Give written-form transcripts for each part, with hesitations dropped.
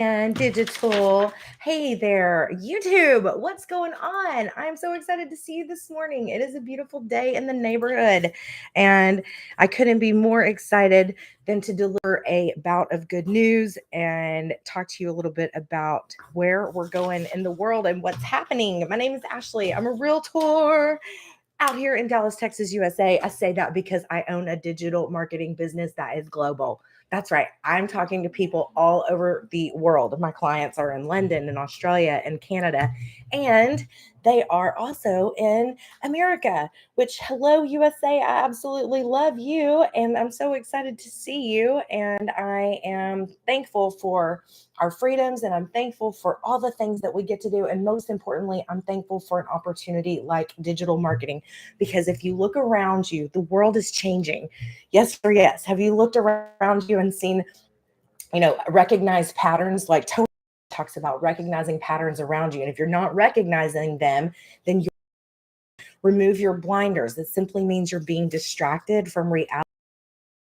and digital. Hey there, YouTube. What's going on? I'm so excited to see you this morning. It is a beautiful day in the neighborhood, and I couldn't be more excited than to deliver a bout of good news and talk to you a little bit about where we're going in the world and what's happening. My name is Ashley. I'm a realtor out here in Dallas, Texas, USA. I say that because I own a digital marketing business that is global. That's right. I'm talking to people all over the world. My clients are in London and Australia and Canada, and they are also in America, which, hello, USA. I absolutely love you. And I'm so excited to see you. And I am thankful for our freedoms, and I'm thankful for all the things that we get to do. And most importantly, I'm thankful for an opportunity like digital marketing, because if you look around you, the world is changing. Yes or yes. Have you looked around you and seen, recognized patterns? Like Tony talks about recognizing patterns around you. And if you're not recognizing them, then you remove your blinders. It simply means you're being distracted from reality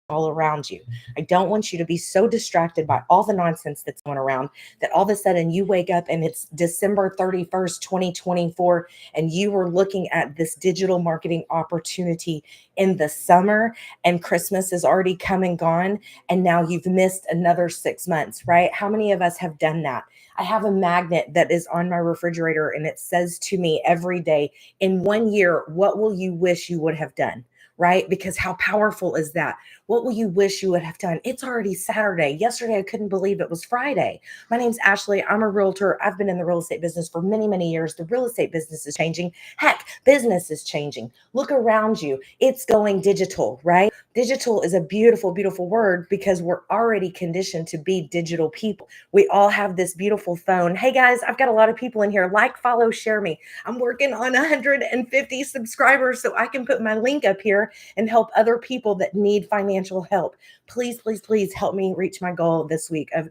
all around you. I don't want you to be so distracted by all the nonsense that's going around that all of a sudden you wake up and it's December 31st, 2024, and you were looking at this digital marketing opportunity in the summer, and Christmas is already come and gone, and now you've missed another 6 months, right? How many of us have done that? I have a magnet that is on my refrigerator, and it says to me every day, in 1 year, what will you wish you would have done? Right? Because how powerful is that? What will you wish you would have done? It's already Saturday. Yesterday, I couldn't believe it was Friday. My name's Ashley. I'm a realtor. I've been in the real estate business for many, many years. The real estate business is changing. Heck, business is changing. Look around you. It's going digital, right? Digital is a beautiful, beautiful word because we're already conditioned to be digital people. We all have this beautiful phone. Hey guys, I've got a lot of people in here. Like, follow, share me. I'm working on 150 subscribers so I can put my link up here and help other people that need financial help. Please, please, please help me reach my goal this week of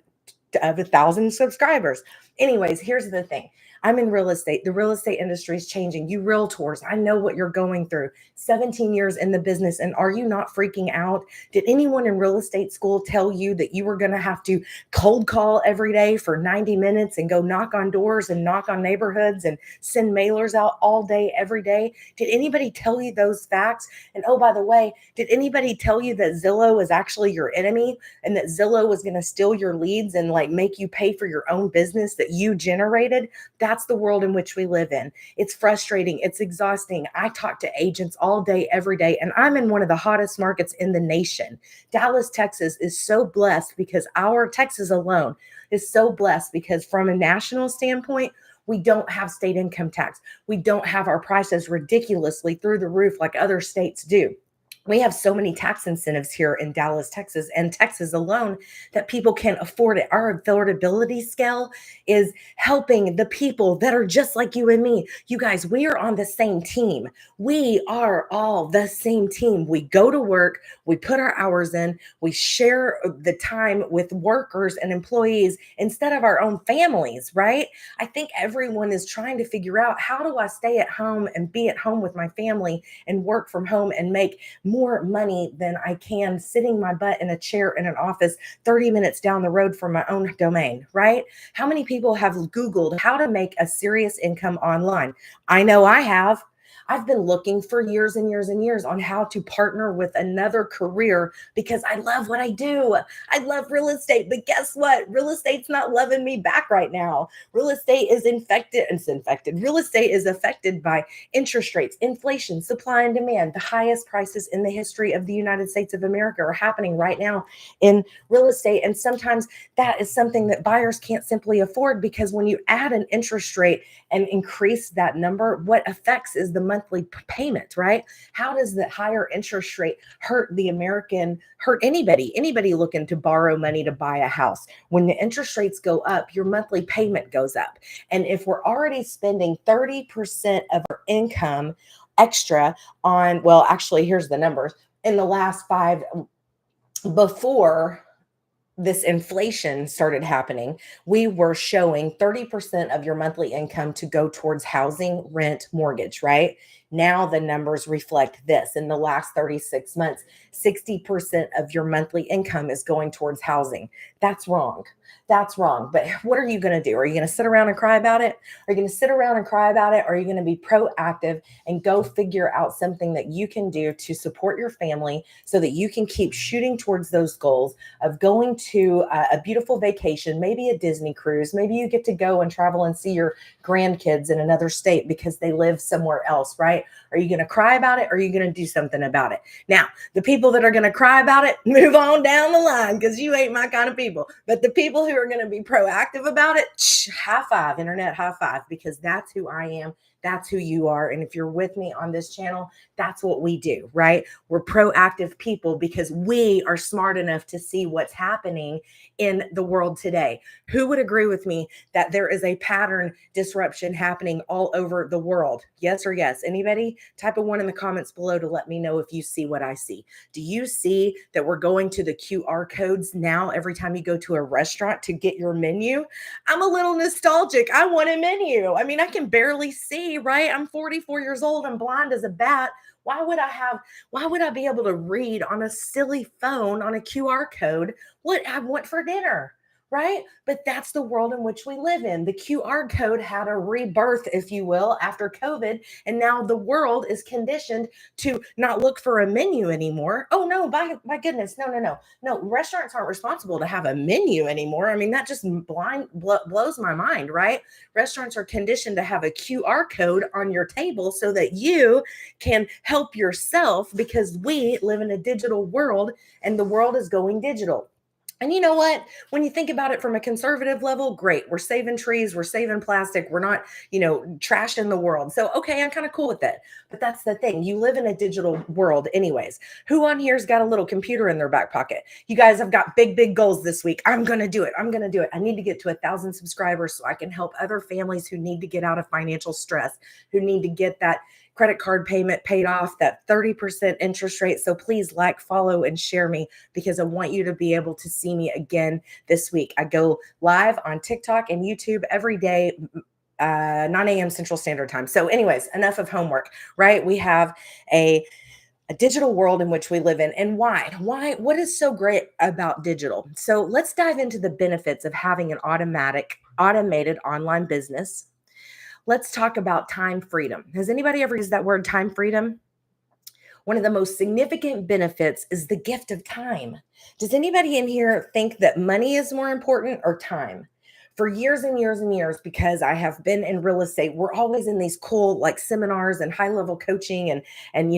1,000 subscribers. Anyways, here's the thing. I'm in real estate. The real estate industry is changing. You realtors, I know what you're going through. 17 years in the business, and are you not freaking out? Did anyone in real estate school tell you that you were going to have to cold call every day for 90 minutes and go knock on doors and knock on neighborhoods and send mailers out all day, every day? Did anybody tell you those facts? And oh, by the way, did anybody tell you that Zillow is actually your enemy and that Zillow was going to steal your leads and like make you pay for your own business that you generated? That's the world in which we live in. It's frustrating. It's exhausting. I talk to agents all day, every day, and I'm in one of the hottest markets in the nation. Dallas, Texas is so blessed because our Texas alone is so blessed because from a national standpoint, we don't have state income tax. We don't have our prices ridiculously through the roof like other states do. We have so many tax incentives here in Dallas, Texas, and Texas alone that people can't afford it. Our affordability scale is helping the people that are just like you and me. You guys, we are on the same team. We are all the same team. We go to work, we put our hours in, we share the time with workers and employees instead of our own families, right? I think everyone is trying to figure out, how do I stay at home and be at home with my family and work from home and make more money than I can sitting my butt in a chair in an office 30 minutes down the road from my own domain, right? How many people have Googled how to make a serious income online? I know I have. I've been looking for years and years and years on how to partner with another career because I love what I do. I love real estate, but guess what? Real estate's not loving me back right now. Real estate is infected. It's infected. Real estate is affected by interest rates, inflation, supply and demand. The highest prices in the history of the United States of America are happening right now in real estate. And sometimes that is something that buyers can't simply afford, because when you add an interest rate and increase that number, what affects is the monthly payment, right? How does the higher interest rate hurt anybody looking to borrow money to buy a house? When the interest rates go up, your monthly payment goes up. And if we're already spending 30% of our income extra on, well, actually, here's the numbers. In the last before this inflation started happening, we were showing 30% of your monthly income to go towards housing, rent, mortgage, right? Now the numbers reflect this. In the last 36 months, 60% of your monthly income is going towards housing. That's wrong. That's wrong. But what are you going to do? Are you going to sit around and cry about it? Are you going to sit around and cry about it? Or are you going to be proactive and go figure out something that you can do to support your family so that you can keep shooting towards those goals of going to a beautiful vacation, maybe a Disney cruise, maybe you get to go and travel and see your grandkids in another state because they live somewhere else, right? Are you going to cry about it or are you going to do something about it? Now, the people that are going to cry about it, move on down the line because you ain't my kind of people. But the people who are going to be proactive about it, high five, internet high five, because that's who I am. That's who you are. And if you're with me on this channel, that's what we do, right? We're proactive people because we are smart enough to see what's happening in the world today. Who would agree with me that there is a pattern disruption happening all over the world? Yes or yes? Anybody? Type a one in the comments below to let me know if you see what I see. Do you see that we're going to the QR codes now every time you go to a restaurant to get your menu? I'm a little nostalgic. I want a menu. I mean, I can barely see, right? I'm 44 years old and blind as a bat. Why would I be able to read on a silly phone on a QR code what I want for dinner? Right? But that's the world in which we live in. The QR code had a rebirth, if you will, after COVID. And now the world is conditioned to not look for a menu anymore. Oh, no, my goodness. No. Restaurants aren't responsible to have a menu anymore. I mean, that just blows my mind, right? Restaurants are conditioned to have a QR code on your table so that you can help yourself because we live in a digital world and the world is going digital. And you know what? When you think about it from a conservative level, great. We're saving trees, we're saving plastic, we're not, trashing the world. So, okay, I'm kind of cool with it. But that's the thing. You live in a digital world, anyways. Who on here's got a little computer in their back pocket? You guys have got big, big goals this week. I'm going to do it. I'm going to do it. I need to get to 1,000 subscribers so I can help other families who need to get out of financial stress, who need to get that credit card payment paid off, that 30% interest rate. So please like, follow, and share me because I want you to be able to see me again this week. I go live on TikTok and YouTube every day, 9 a.m. Central Standard Time. So anyways, enough of homework, right? We have a digital world in which we live in. And why? What is so great about digital? So let's dive into the benefits of having an automated online business. Let's talk about time freedom. Has anybody ever used that word, time freedom? One of the most significant benefits is the gift of time. Does anybody in here think that money is more important or time? For years and years and years, because I have been in real estate, we're always in these cool like seminars and high level coaching, and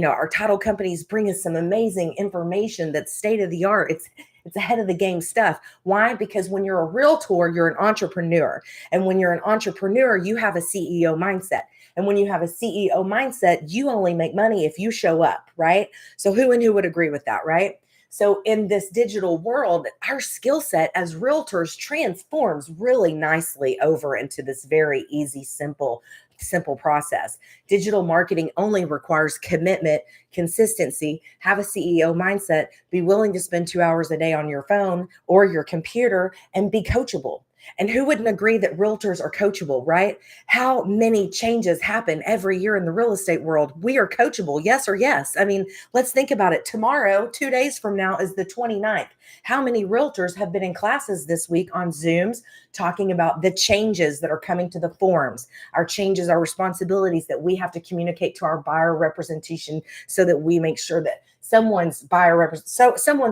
our title companies bring us some amazing information that's state of the art. It's ahead of the game stuff. Why? Because when you're a realtor, you're an entrepreneur. And when you're an entrepreneur, you have a CEO mindset. And when you have a CEO mindset, you only make money if you show up, right? So who would agree with that, right? So in this digital world, our skill set as realtors transforms really nicely over into this very easy, simple process. Digital marketing only requires commitment, consistency, have a CEO mindset, be willing to spend 2 hours a day on your phone or your computer, and be coachable. And who wouldn't agree that realtors are coachable, right? How many changes happen every year in the real estate world? We are coachable, yes or yes. I mean, let's think about it. Tomorrow, 2 days from now, is the 29th. How many realtors have been in classes this week on Zooms talking about the changes that are coming to the forums, our changes, our responsibilities that we have to communicate to our buyer representation so that we make sure that someone's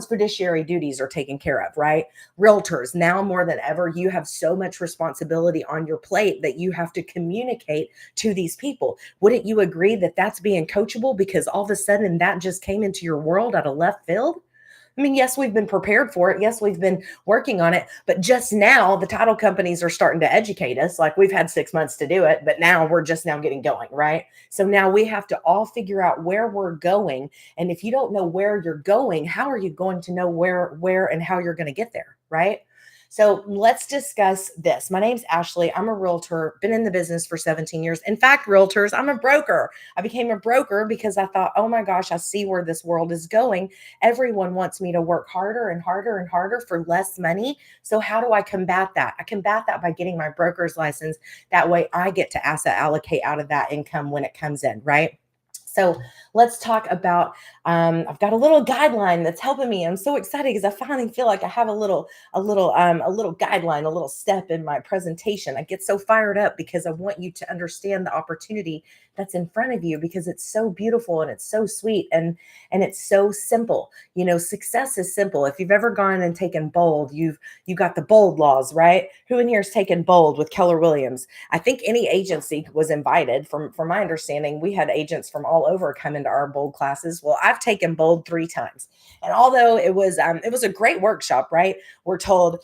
fiduciary duties are taken care of, right? Realtors, now more than ever, you have so much responsibility on your plate that you have to communicate to these people. Wouldn't you agree that that's being coachable because all of a sudden that just came into your world out of left field? I mean, yes, we've been prepared for it. Yes, we've been working on it. But just now, the title companies are starting to educate us. Like we've had 6 months to do it, but now we're just now getting going, right? So now we have to all figure out where we're going. And if you don't know where you're going, how are you going to know where and how you're going to get there, right? So let's discuss this. My name's Ashley. I'm a realtor, been in the business for 17 years. In fact, realtors, I'm a broker. I became a broker because I thought, oh my gosh, I see where this world is going. Everyone wants me to work harder and harder and harder for less money. So how do I combat that? I combat that by getting my broker's license. That way I get to asset allocate out of that income when it comes in, right? So let's talk about. I've got a little guideline that's helping me. I'm so excited because I finally feel like I have a little guideline, a little step in my presentation. I get so fired up because I want you to understand the opportunity that's in front of you because it's so beautiful and it's so sweet and it's so simple. You know, success is simple. If you've ever gone and taken bold, you got the bold laws, right? Who in here has taken bold with Keller Williams? I think any agency was invited. From my understanding, we had agents from all over come into our bold classes. Well, I've taken bold 3 times, and although it was a great workshop, right? We're told,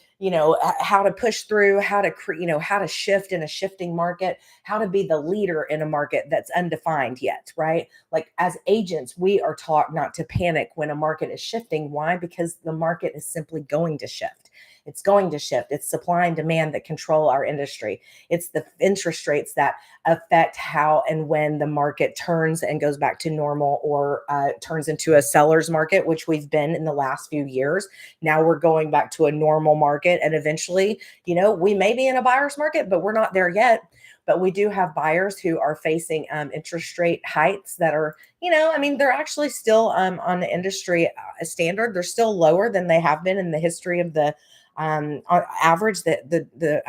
how to push through, how to how to shift in a shifting market, how to be the leader in a market that's undefined yet, right? Like as agents, we are taught not to panic when a market is shifting. Why? Because the market is simply going to shift. It's going to shift. It's supply and demand that control our industry. It's the interest rates that affect how and when the market turns and goes back to normal or turns into a seller's market, which we've been in the last few years. Now we're going back to a normal market. And eventually, we may be in a buyer's market, but we're not there yet. But we do have buyers who are facing interest rate heights that are, I mean, they're actually still on the industry standard. They're still lower than they have been in the history of the on average. The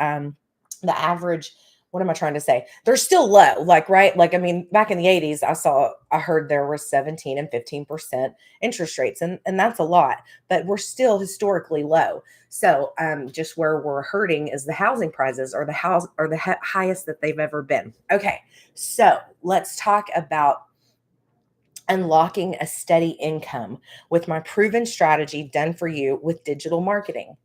average, what am I trying to say? They're still low, like, right? Like, I mean, back in the 80s, I heard there were 17 and 15% interest rates, and that's a lot, but we're still historically low. So, just where we're hurting is the housing prices or the house or the highest that they've ever been. Okay, so let's talk about unlocking a steady income with my proven strategy done for you with digital marketing.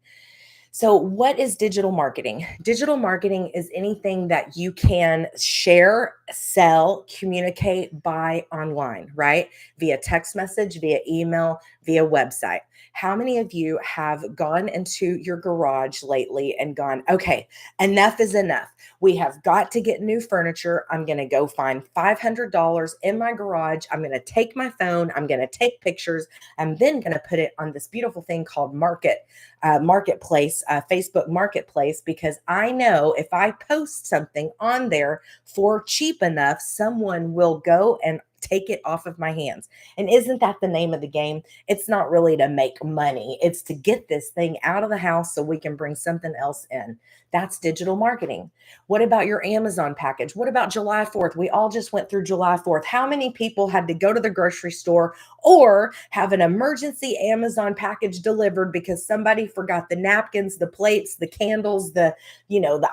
So, what is digital marketing? Digital marketing is anything that you can share, sell, communicate, buy online, right? Via text message, via email, via website. How many of you have gone into your garage lately and gone, okay, enough is enough. We have got to get new furniture. I'm going to go find $500 in my garage. I'm going to take my phone. I'm going to take pictures. I'm then going to put it on this beautiful thing called marketplace, Facebook marketplace, because I know if I post something on there for cheap enough, someone will go and take it off of my hands. And isn't that the name of the game? It's not really to make money, it's to get this thing out of the house so we can bring something else in. That's digital marketing. What about your Amazon package? What about July 4th? We all just went through July 4th. How many people had to go to the grocery store or have an emergency Amazon package delivered because somebody forgot the napkins, the plates, the candles, the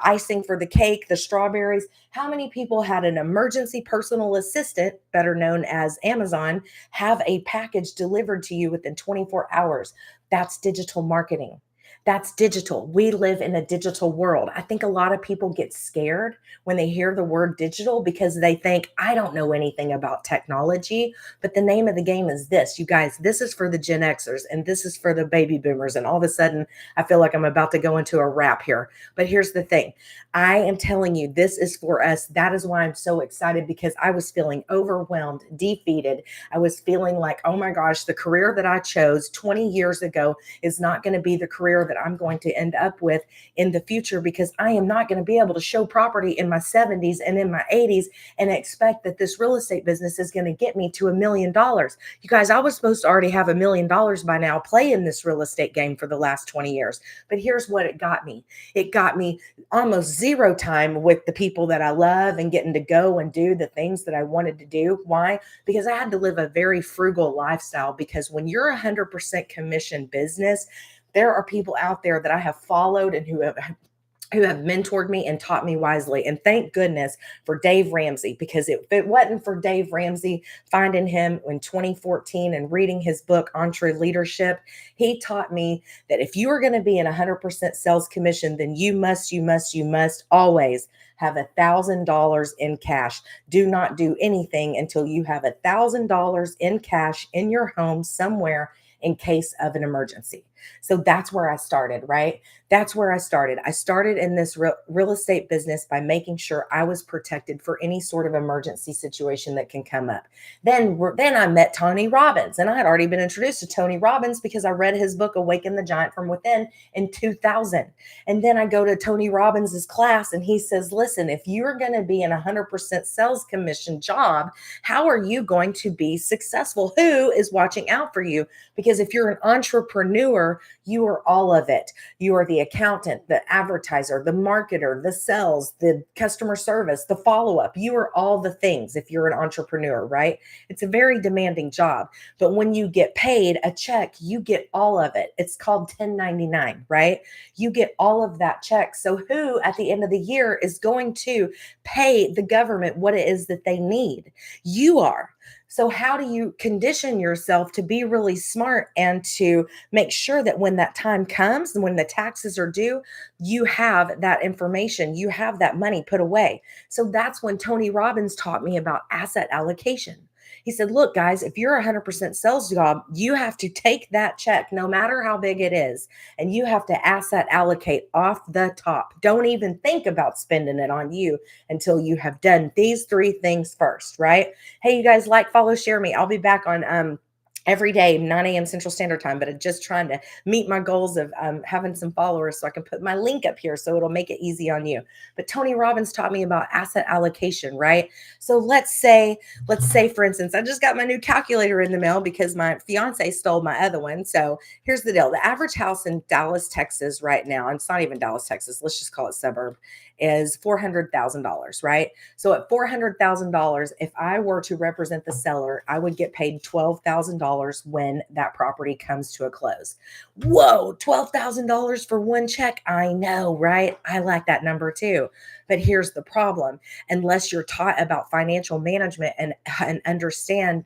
icing for the cake, the strawberries? How many people had an emergency personal assistant, better known as Amazon, have a package delivered to you within 24 hours? That's digital marketing. That's digital. We live in a digital world. I think a lot of people get scared when they hear the word digital because they think, I don't know anything about technology. But the name of the game is this. You guys, this is for the Gen Xers and this is for the baby boomers. And all of a sudden, I feel like I'm about to go into a rap here. But here's the thing. I am telling you, this is for us. That is why I'm so excited, because I was feeling overwhelmed, defeated. I was feeling like, oh my gosh, the career that I chose 20 years ago is not going to be the career that I'm going to end up with in the future, because I am not going to be able to show property in my 70s and in my 80s and expect that this real estate business is going to get me to $1 million. You guys, I was supposed to already have $1 million by now playing this real estate game for the last 20 years. But here's what it got me. It got me almost zero time with the people that I love and getting to go and do the things that I wanted to do. Why? Because I had to live a very frugal lifestyle, because when you're 100% commission business, there are people out there that I have followed and who have mentored me and taught me wisely. And thank goodness for Dave Ramsey, because if it wasn't for Dave Ramsey, finding him in 2014 and reading his book, Entre Leadership, he taught me that if you are going to be in 100% sales commission, then you must always have $1,000 in cash. Do not do anything until you have $1,000 in cash in your home somewhere in case of an emergency. So that's where I started, right? That's where I started. I started in this real estate business by making sure I was protected for any sort of emergency situation that can come up. Then I met Tony Robbins, and I had already been introduced to Tony Robbins because I read his book Awaken the Giant from Within in 2000. And then I go to Tony Robbins's class, and he says, "Listen, if you're going to be in a 100% sales commission job, how are you going to be successful? Who is watching out for you? Because if you're an entrepreneur, you are all of it. You are the accountant, the advertiser, the marketer, the sales, the customer service, the follow up. You are all the things if you're an entrepreneur, right? It's a very demanding job. But when you get paid a check, you get all of it. It's called 1099, right? You get all of that check. So who at the end of the year is going to pay the government what it is that they need? You are. So, how do you condition yourself to be really smart and to make sure that when that time comes and when the taxes are due, you have that information, you have that money put away? So, that's when Tony Robbins taught me about asset allocation. He said, "Look, guys, if you're a 100% sales job, you have to take that check, no matter how big it is, and you have to asset allocate off the top. Don't even think about spending it on you until you have done these three things first, right?" Hey, you guys, like, follow, share me. I'll be back on every day, 9 a.m. Central Standard Time, but I'm just trying to meet my goals of having some followers so I can put my link up here so it'll make it easy on you. But Tony Robbins taught me about asset allocation, right? So let's say, for instance, I just got my new calculator in the mail because my fiance stole my other one. So here's the deal. The average house in Dallas, Texas right now, and it's not even Dallas, Texas, let's just call it suburb, is $400,000, right? So at $400,000, if I were to represent the seller, I would get paid $12,000 when that property comes to a close. Whoa, $12,000 for one check. I know, right? I like that number too. But here's the problem. Unless you're taught about financial management and understand,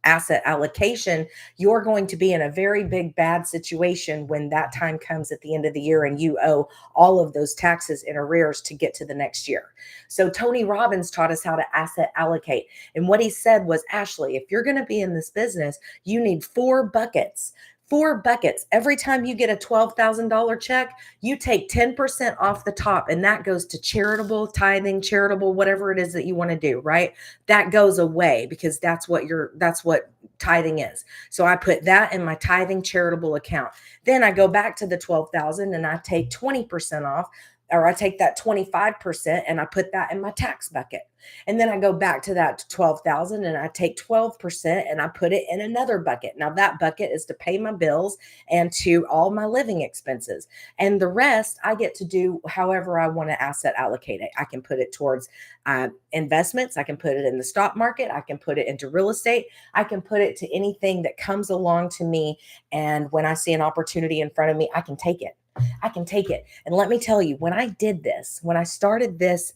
asset allocation, you're going to be in a very big bad situation when that time comes at the end of the year and you owe all of those taxes in arrears to get to the next year. So Tony Robbins taught us how to asset allocate. And what he said was, Ashley, if you're going to be in this business, you need four buckets. Four buckets. Every time you get a $12,000 check, you take 10% off the top, and that goes to charitable, tithing, charitable, whatever it is that you want to do, right? That goes away because that's what tithing is. So I put that in my tithing charitable account. Then I go back to the 12,000 and I take 20% off, or I take that 25% and I put that in my tax bucket. And then I go back to that 12,000 and I take 12% and I put it in another bucket. Now that bucket is to pay my bills and to all my living expenses. And the rest I get to do however I want to asset allocate it. I can put it towards investments. I can put it in the stock market. I can put it into real estate. I can put it to anything that comes along to me. And when I see an opportunity in front of me, I can take it. I can take it. And let me tell you, when I did this, when I started this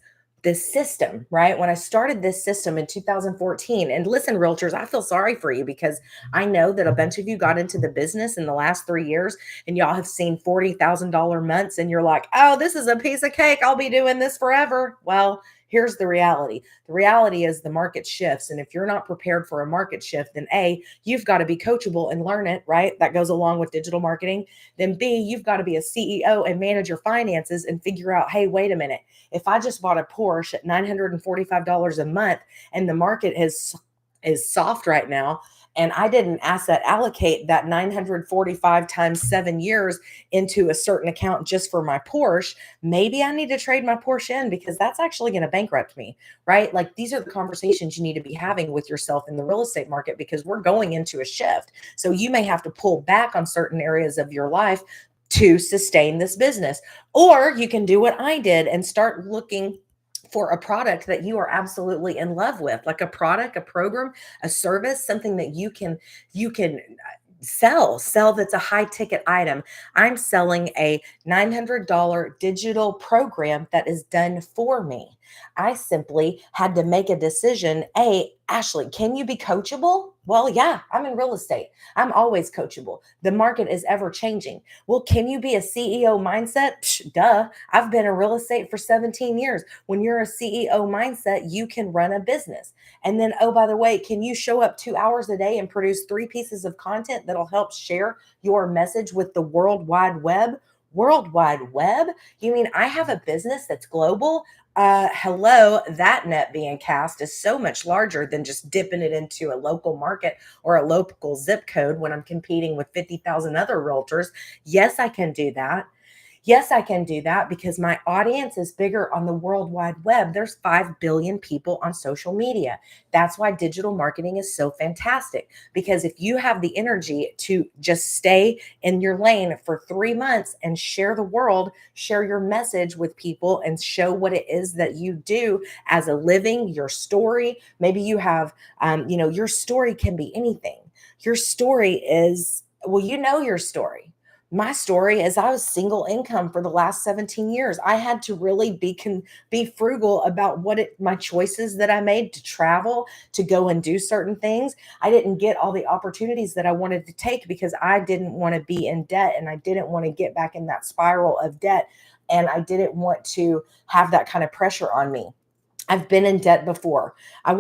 system, right? When I started this system in 2014, and listen, realtors, I feel sorry for you because I know that a bunch of you got into the business in the last 3 years and y'all have seen $40,000 months and you're like, oh, this is a piece of cake. I'll be doing this forever. Well, here's the reality. The reality is the market shifts. And if you're not prepared for a market shift, then A, you've got to be coachable and learn it, right? That goes along with digital marketing. Then B, you've got to be a CEO and manage your finances and figure out, hey, wait a minute. If I just bought a Porsche at $945 a month and the market is soft right now, and I didn't asset allocate that 945 times 7 years into a certain account just for my Porsche, maybe I need to trade my Porsche in because that's actually going to bankrupt me, right? Like these are the conversations you need to be having with yourself in the real estate market because we're going into a shift. So you may have to pull back on certain areas of your life to sustain this business. Or you can do what I did and start looking for a product that you are absolutely in love with, like a product, a program, a service, something that you can sell that's a high ticket item. I'm selling a $900 digital program that is done for me. I simply had to make a decision. Ashley, can you be coachable? Well, yeah, I'm in real estate. I'm always coachable. The market is ever changing. Well, can you be a CEO mindset? Psh, duh. I've been in real estate for 17 years. When you're a CEO mindset, you can run a business. And then, oh, by the way, can you show up 2 hours a day and produce 3 pieces of content that'll help share your message with the World Wide Web? World Wide Web? You mean I have a business that's global? Hello, that net being cast is so much larger than just dipping it into a local market or a local zip code when I'm competing with 50,000 other realtors. Yes, I can do that. Yes, I can do that because my audience is bigger on the World Wide Web. There's 5 billion people on social media. That's why digital marketing is so fantastic. Because if you have the energy to just stay in your lane for 3 months and share the world, share your message with people, and show what it is that you do as a living, your story. Maybe you have, your story can be anything. Your story is, well, you know your story. My story is I was single income for the last 17 years. I had to really be frugal about my choices that I made to travel, to go and do certain things. I didn't get all the opportunities that I wanted to take because I didn't want to be in debt, and I didn't want to get back in that spiral of debt, and I didn't want to have that kind of pressure on me. I've been in debt before. I've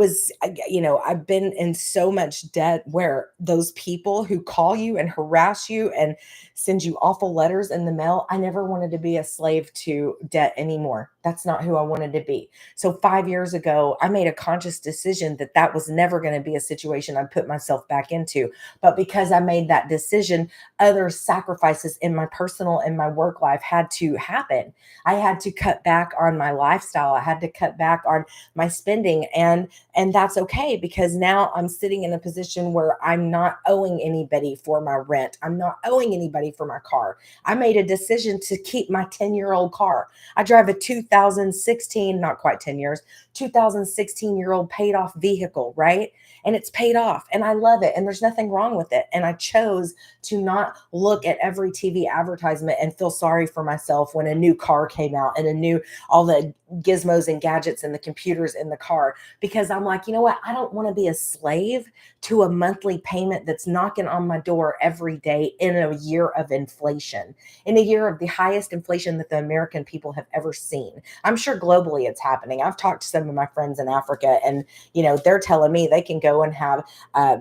been in so much debt where those people who call you and harass you and send you awful letters in the mail, I never wanted to be a slave to debt anymore. That's not who I wanted to be. So 5 years ago, I made a conscious decision that that was never going to be a situation I put myself back into. But because I made that decision, other sacrifices in my personal and my work life had to happen. I had to cut back on my lifestyle. I had to cut back on my spending, and that's okay because now I'm sitting in a position where I'm not owing anybody for my rent. I'm not owing anybody for my car. I made a decision to keep my 10-year-old car. I drive a 2016, not quite 10 years, 2016-year-old paid off vehicle, right? And it's paid off and I love it and there's nothing wrong with it. And I chose to not look at every TV advertisement and feel sorry for myself when a new car came out and all the gizmos and gadgets and the computers in the car, because I'm like, you know what? I don't want to be a slave to a monthly payment that's knocking on my door every day in a year of inflation, in a year of the highest inflation that the American people have ever seen. I'm sure globally it's happening. I've talked to some of my friends in Africa, and they're telling me they can go and have uh,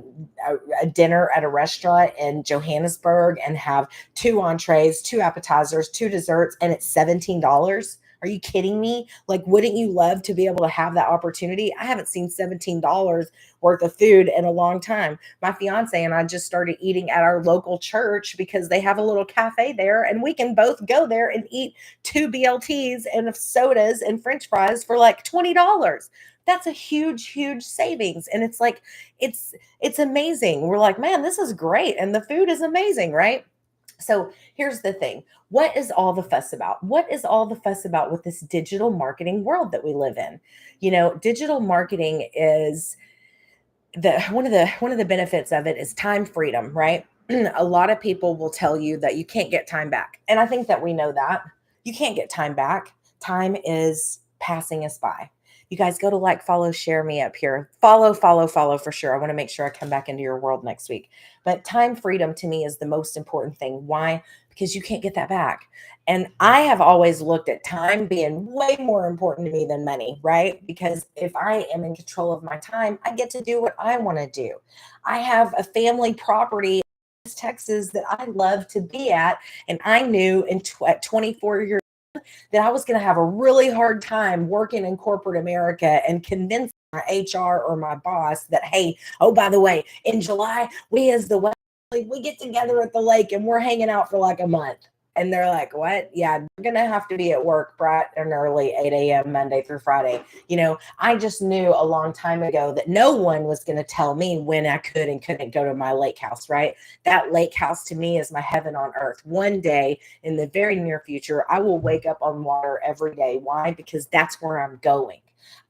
a dinner at a restaurant in Johannesburg and have two entrees, two appetizers, two desserts, and it's $17. Are you kidding me? Like, wouldn't you love to be able to have that opportunity? I haven't seen $17 worth of food in a long time. My fiance and I just started eating at our local church because they have a little cafe there, and we can both go there and eat two BLTs and sodas and French fries for like $20. That's a huge, huge savings. And it's like, it's amazing. We're like, man, this is great. And the food is amazing, right? So here's the thing. What is all the fuss about? What is all the fuss about with this digital marketing world that we live in? Digital marketing is the one of the benefits of it is time freedom, right? A lot of people will tell you that you can't get time back. And I think that we know that. You can't get time back. Time is passing us by. You guys go to like, follow, share me up here. Follow, follow, follow for sure. I want to make sure I come back into your world next week. But time freedom to me is the most important thing. Why? Because you can't get that back. And I have always looked at time being way more important to me than money, right? Because if I am in control of my time, I get to do what I want to do. I have a family property in Texas that I love to be at. And I knew at 24 years that I was going to have a really hard time working in corporate America and convincing my HR or my boss that, hey, oh, by the way, in July, we as the we get together at the lake and we're hanging out for like a month. And they're like, what? Yeah, you're going to have to be at work bright and early, 8 a.m. Monday through Friday. I just knew a long time ago that no one was going to tell me when I could and couldn't go to my lake house, right? That lake house to me is my heaven on earth. One day in the very near future, I will wake up on water every day. Why? Because that's where I'm going.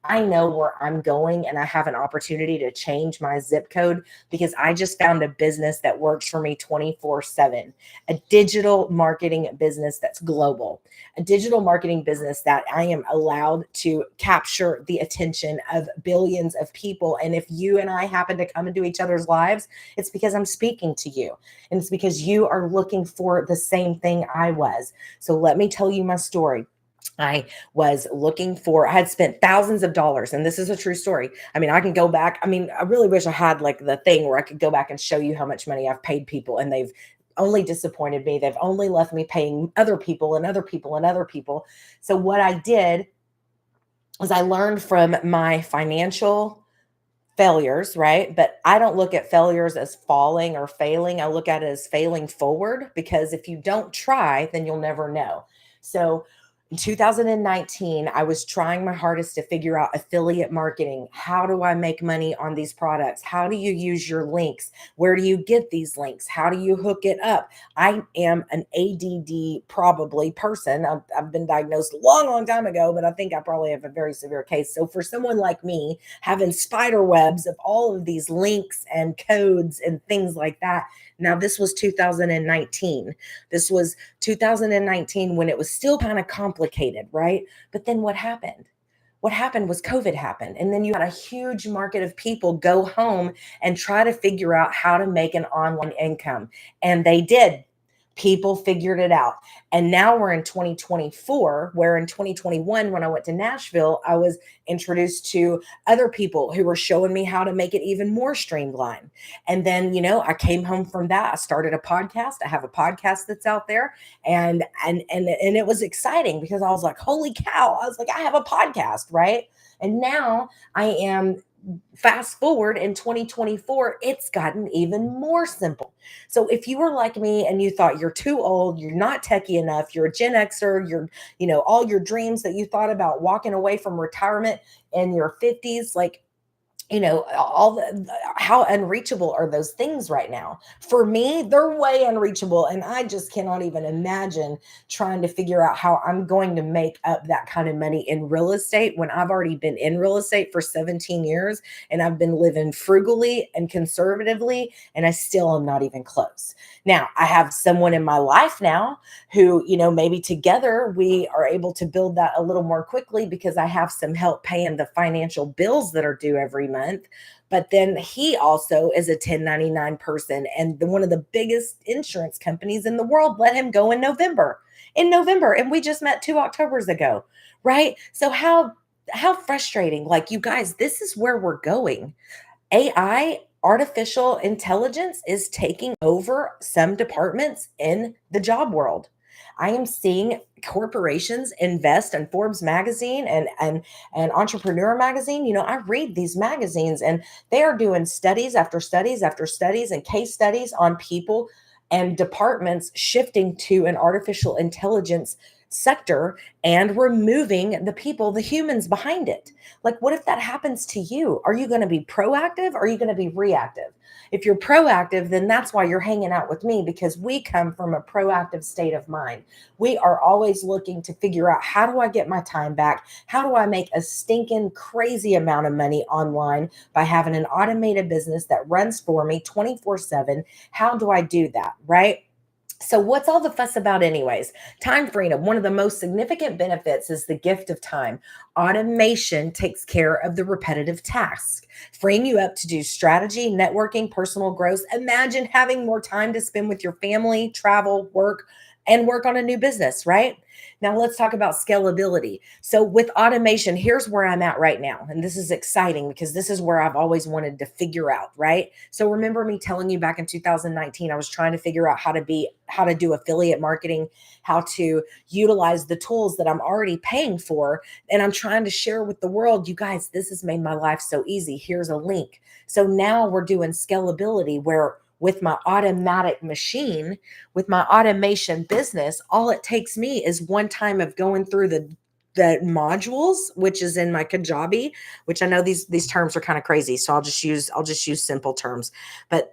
I know where I'm going and I have an opportunity to change my zip code because I just found a business that works for me 24/7, a digital marketing business that's global, a digital marketing business that I am allowed to capture the attention of billions of people. And if you and I happen to come into each other's lives, it's because I'm speaking to you. And it's because you are looking for the same thing I was. So let me tell you my story. I was looking for, I had spent thousands of dollars, and this is a true story. I mean, I can go back. I mean, I really wish I had like the thing where I could go back and show you how much money I've paid people, and they've only disappointed me. They've only left me paying other people and other people and other people. So, what I did was I learned from my financial failures, right? But I don't look at failures as falling or failing. I look at it as failing forward because if you don't try, then you'll never know. So in 2019, I was trying my hardest to figure out affiliate marketing. How do I make money on these products? How do you use your links? Where do you get these links? How do you hook it up? I am an ADD probably person. I've been diagnosed a long, long time ago, but I think I probably have a very severe case. So for someone like me, having spider webs of all of these links and codes and things like that. Now, this was 2019. This was 2019 when it was still kind of complicated, right? But then what happened? What happened was COVID happened. And then you had a huge market of people go home and try to figure out how to make an online income. And they did. People figured it out. And now we're in 2024, where in 2021, when I went to Nashville, I was introduced to other people who were showing me how to make it even more streamlined. And then, I came home from that. I started a podcast. I have a podcast that's out there. And it was exciting because I was like, holy cow. I was like, I have a podcast, right? And now I am, fast forward in 2024, it's gotten even more simple. So if you were like me and you thought you're too old, you're not techie enough, you're a Gen Xer, all your dreams that you thought about walking away from retirement in your 50s, like, all how unreachable are those things right now? For me, they're way unreachable. And I just cannot even imagine trying to figure out how I'm going to make up that kind of money in real estate when I've already been in real estate for 17 years and I've been living frugally and conservatively, and I still am not even close. Now, I have someone in my life now who, maybe together we are able to build that a little more quickly because I have some help paying the financial bills that are due every month. But then he also is a 1099 person, and one of the biggest insurance companies in the world let him go in November. And we just met 2 Octobers ago, right? So how frustrating. Like, you guys, this is where we're going. AI, artificial intelligence, is taking over some departments in the job world. I am seeing corporations invest in Forbes magazine and Entrepreneur magazine. I read these magazines and they are doing studies after studies after studies and case studies on people and departments shifting to an artificial intelligence sector and removing the people, the humans behind it. Like, what if that happens to you? Are you going to be proactive or are you going to be reactive? If you're proactive, then that's why you're hanging out with me, because we come from a proactive state of mind. We are always looking to figure out, how do I get my time back? How do I make a stinking crazy amount of money online by having an automated business that runs for me 24/7? How do I do that? Right? So, what's all the fuss about, anyways? Time freedom. One of the most significant benefits is the gift of time. Automation takes care of the repetitive tasks, freeing you up to do strategy, networking, personal growth. Imagine having more time to spend with your family, travel, work, and work on a new business, right? Now, let's talk about scalability. So, with automation, here's where I'm at right now. And this is exciting because this is where I've always wanted to figure out, right? So, remember me telling you back in 2019, I was trying to figure out how to do affiliate marketing, how to utilize the tools that I'm already paying for. And I'm trying to share with the world, you guys, this has made my life so easy. Here's a link. So now we're doing scalability where, with my automatic machine, with my automation business, all it takes me is one time of going through the modules, which is in my Kajabi, which I know these terms are kind of crazy. So I'll just use simple terms. But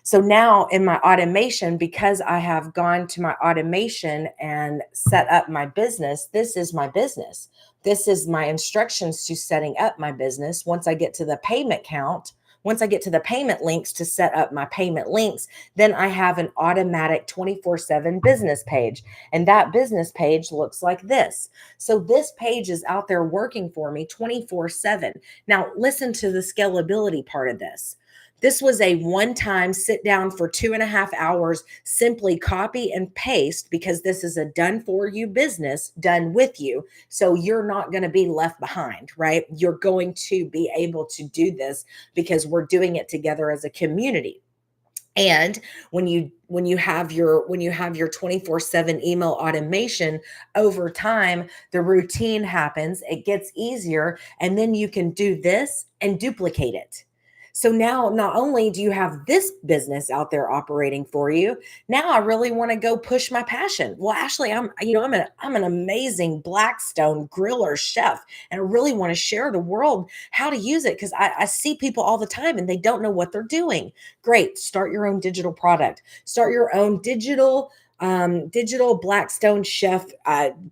So now in my automation, because I have gone to my automation and set up my business, this is my business. This is my instructions to setting up my business. Once I get to the payment count, once I get to the payment links to set up my payment links, then I have an automatic 24/7 business page. And that business page looks like this. So this page is out there working for me 24/7. Now, listen to the scalability part of this. This was a one time sit down for 2.5 hours, simply copy and paste, because this is a done for you business, done with you. So you're not going to be left behind, right? You're going to be able to do this because we're doing it together as a community. And when you have your 24/7 email automation, over time the routine happens, it gets easier, and then you can do this and duplicate it. So now not only do you have this business out there operating for you, now I really want to go push my passion. Well, Ashley, I'm an amazing Blackstone griller chef, and I really want to share the world how to use it, because I see people all the time and they don't know what they're doing. Great. Start your own digital product. Start your own digital Blackstone chef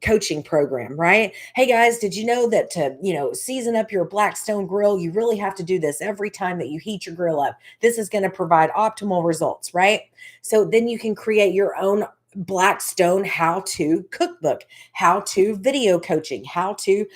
coaching program, right? Hey guys, did you know that to, season up your Blackstone grill, you really have to do this every time that you heat your grill up. This is going to provide optimal results, right? So then you can create your own Blackstone how to cookbook, how to video coaching, how to,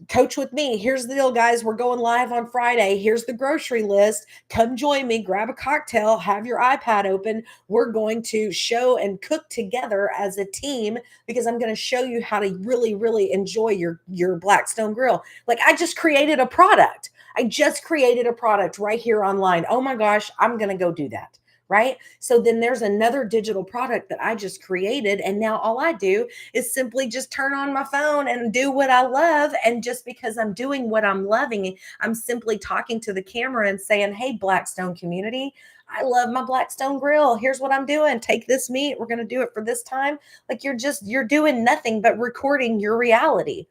coach with me. Here's the deal, guys. We're going live on Friday. Here's the grocery list. Come join me, grab a cocktail, have your iPad open. We're going to show and cook together as a team, because I'm going to show you how to really, really enjoy your Blackstone grill. Like, I just created a product. I just created a product right here online. Oh my gosh, I'm going to go do that. Right? So then there's another digital product that I just created. And now all I do is simply just turn on my phone and do what I love. And just because I'm doing what I'm loving, I'm simply talking to the camera and saying, hey, Blackstone community, I love my Blackstone grill. Here's what I'm doing. Take this meat. We're going to do it for this time. Like, you're doing nothing but recording your reality.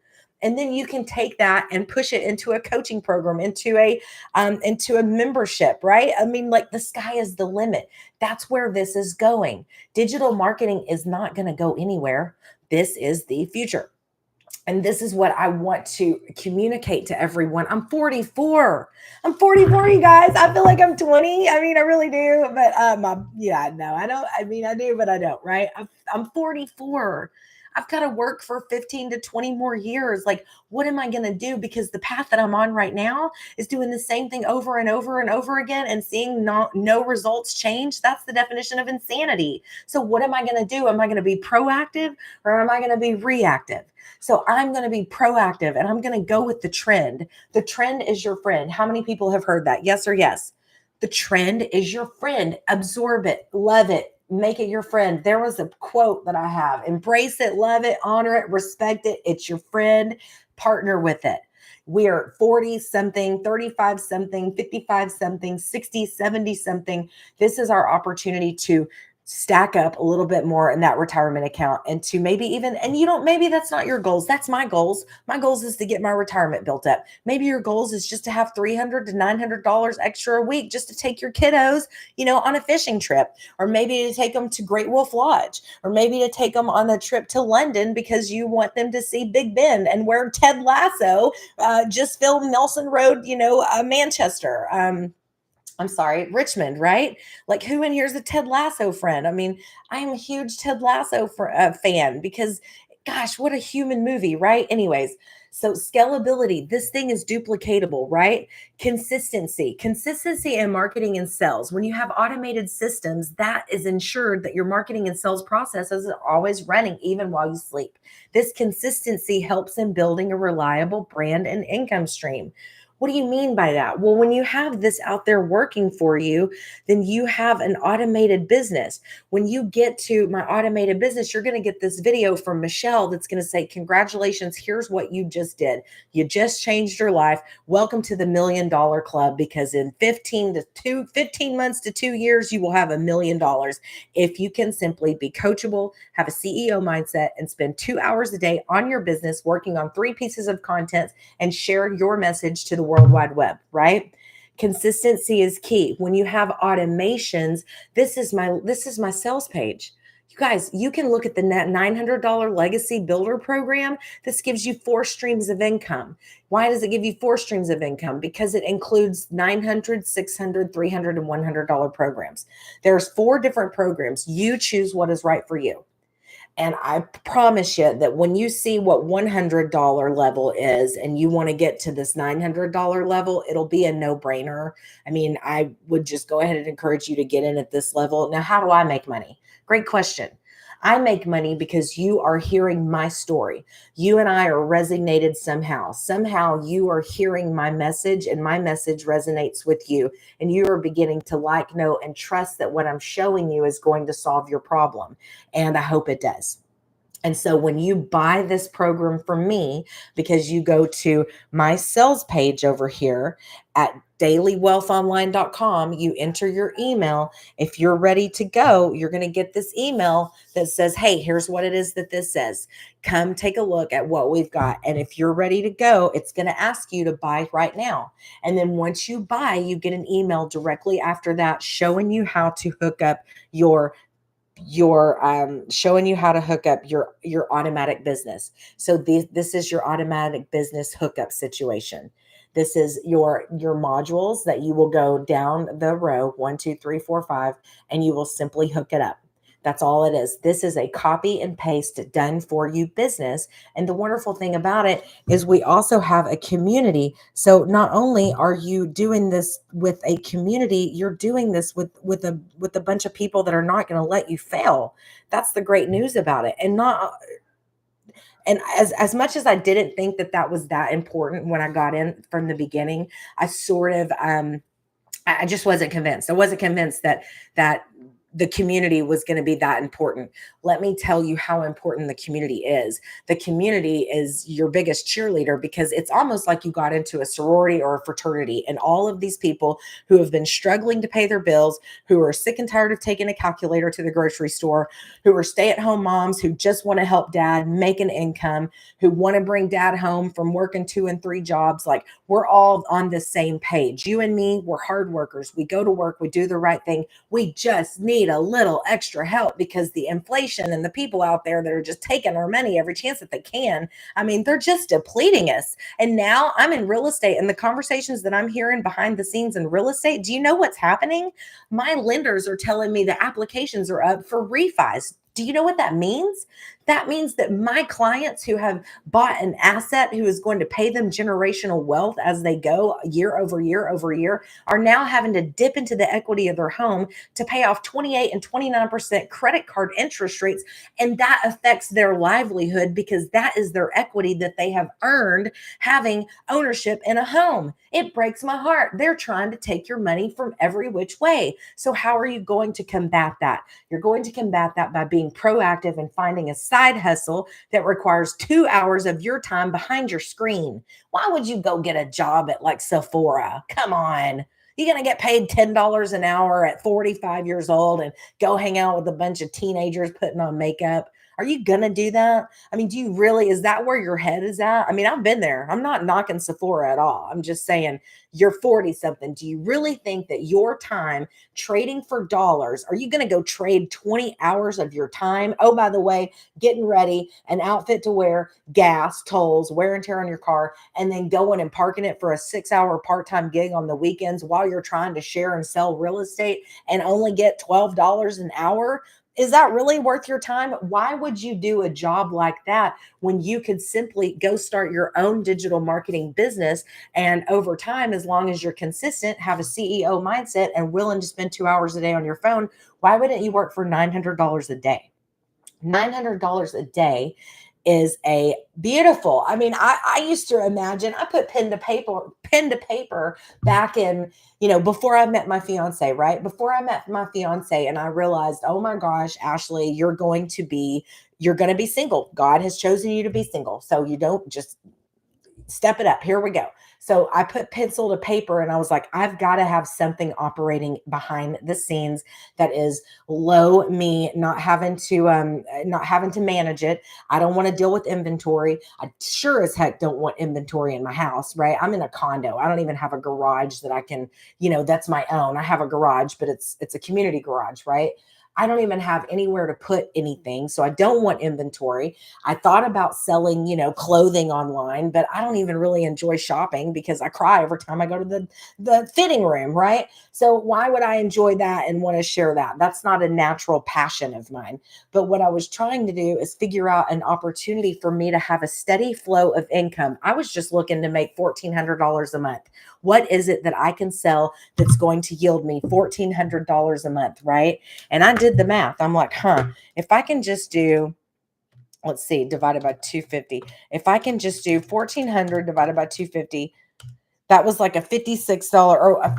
And then you can take that and push it into a coaching program, into a membership, right? I mean, like, the sky is the limit. That's where this is going. Digital marketing is not going to go anywhere. This is the future. And this is what I want to communicate to everyone. I'm 44. I'm 44, you guys. I feel like I'm 20. I mean, I really do. But no, I don't. I mean, I do, but I don't, right? I'm 44. I've got to work for 15 to 20 more years. Like, what am I going to do? Because the path that I'm on right now is doing the same thing over and over and over again and seeing no results change. That's the definition of insanity. So what am I going to do? Am I going to be proactive, or am I going to be reactive? So I'm going to be proactive, and I'm going to go with the trend. The trend is your friend. How many people have heard that? Yes or yes? The trend is your friend. Absorb it, love it, make it your friend. There was a quote that I have: embrace it, love it, honor it, respect it. It's your friend. Partner with it. We're 40 something, 35 something, 55 something, 60, 70 something. This is our opportunity to stack up a little bit more in that retirement account, and to maybe even, and maybe that's not your goals. That's my goals. My goals is to get my retirement built up. Maybe your goals is just to have $300 to $900 extra a week just to take your kiddos, on a fishing trip, or maybe to take them to Great Wolf Lodge, or maybe to take them on a trip to London because you want them to see Big Ben and where Ted Lasso just filmed Nelson Road, Manchester. I'm sorry, Richmond, right? Like, who in here's a Ted Lasso friend? I mean, I am a huge Ted Lasso fan, because, gosh, what a human movie, right? Anyways, so scalability, this thing is duplicatable, right? Consistency in marketing and sales. When you have automated systems, that is ensured that your marketing and sales processes are always running, even while you sleep. This consistency helps in building a reliable brand and income stream. What do you mean by that? Well, when you have this out there working for you, then you have an automated business. When you get to my automated business, you're going to get this video from Michelle that's going to say, congratulations, here's what you just did. You just changed your life. Welcome to the $1 million club, because in 15 months to 2 years, you will have $1 million if you can simply be coachable, have a CEO mindset, and spend 2 hours a day on your business working on 3 pieces of content and share your message to the World Wide Web, right? Consistency is key. When you have automations, this is my sales page. You guys, you can look at the $900 legacy builder program. This gives you 4 streams of income. Why does it give you 4 streams of income? Because it includes 900, 600, 300, and $100 programs. There's 4 different programs. You choose what is right for you. And I promise you that when you see what $100 level is and you want to get to this $900 level, it'll be a no-brainer. I mean, I would just go ahead and encourage you to get in at this level. Now, how do I make money? Great question. I make money because you are hearing my story. You and I are resonated somehow. Somehow you are hearing my message and my message resonates with you. And you are beginning to like, know, and trust that what I'm showing you is going to solve your problem. And I hope it does. And so when you buy this program from me, because you go to my sales page over here at dailywealthonline.com, you enter your email. If you're ready to go, you're going to get this email that says, hey, here's what it is that this says. Come take a look at what we've got. And if you're ready to go, it's going to ask you to buy right now. And then once you buy, you get an email directly after that showing you how to hook up your showing you how to hook up your automatic business. So this is your automatic business hookup situation. This is your modules that you will go down the row 1, 2, 3, 4, 5, and you will simply hook it up. That's all it is. This is a copy and paste done for you business. And the wonderful thing about it is we also have a community. So not only are you doing this with a community, you're doing this with a bunch of people that are not going to let you fail. That's the great news about it. And as much as I didn't think that was that important when I got in from the beginning, I sort of I just wasn't convinced. I wasn't convinced that the community was going to be that important. Let me tell you how important the community is. The community is your biggest cheerleader because it's almost like you got into a sorority or a fraternity, and all of these people who have been struggling to pay their bills, who are sick and tired of taking a calculator to the grocery store, who are stay-at-home moms who just want to help dad make an income, who want to bring dad home from working 2 and 3 jobs. Like, we're all on the same page. You and me, we're hard workers. We go to work, we do the right thing. We just need a little extra help because the inflation and the people out there that are just taking our money every chance that they can, I mean, they're just depleting us. And now I'm in real estate, and the conversations that I'm hearing behind the scenes in real estate, do you know what's happening? My lenders are telling me the applications are up for refis. Do you know what that means? That means that my clients who have bought an asset who is going to pay them generational wealth as they go year over year over year are now having to dip into the equity of their home to pay off 28 and 29% credit card interest rates. And that affects their livelihood because that is their equity that they have earned having ownership in a home. It breaks my heart. They're trying to take your money from every which way. So how are you going to combat that? You're going to combat that by being proactive and finding a side hustle that requires 2 hours of your time behind your screen. Why would you go get a job at like Sephora? Come on. You're going to get paid $10 an hour at 45 years old and go hang out with a bunch of teenagers putting on makeup. Are you going to do that? I mean, do you really, is that where your head is at? I mean, I've been there. I'm not knocking Sephora at all. I'm just saying you're 40 something. Do you really think that your time trading for dollars, are you going to go trade 20 hours of your time? Oh, by the way, getting ready, an outfit to wear, gas, tolls, wear and tear on your car, and then going and parking it for a 6-hour part-time gig on the weekends while you're trying to share and sell real estate and only get $12 an hour? Is that really worth your time? Why would you do a job like that when you could simply go start your own digital marketing business and over time, as long as you're consistent, have a CEO mindset and willing to spend 2 hours a day on your phone? Why wouldn't you work for $900 a day? $900 a day is a beautiful. I mean, I used to imagine, I put pen to paper back in, before I met my fiance, right? Before I met my fiance and I realized, oh my gosh, Ashley, you're going to be single. God has chosen you to be single. So you don't just step it up. Here we go. So I put pencil to paper and I was like, I've got to have something operating behind the scenes that is low me, not having to manage it. I don't want to deal with inventory. I sure as heck don't want inventory in my house, right? I'm in a condo. I don't even have a garage that I can, that's my own. I have a garage, but it's a community garage, right? I don't even have anywhere to put anything. So I don't want inventory. I thought about selling, clothing online, but I don't even really enjoy shopping because I cry every time I go to the fitting room, right? So why would I enjoy that and want to share that? That's not a natural passion of mine. But what I was trying to do is figure out an opportunity for me to have a steady flow of income. I was just looking to make $1,400 a month. What is it that I can sell that's going to yield me $1,400 a month, right? And I did the math. I'm like, if I can just do, let's see, divided by 250. If I can just do 1,400 divided by 250, that was like a $56 or like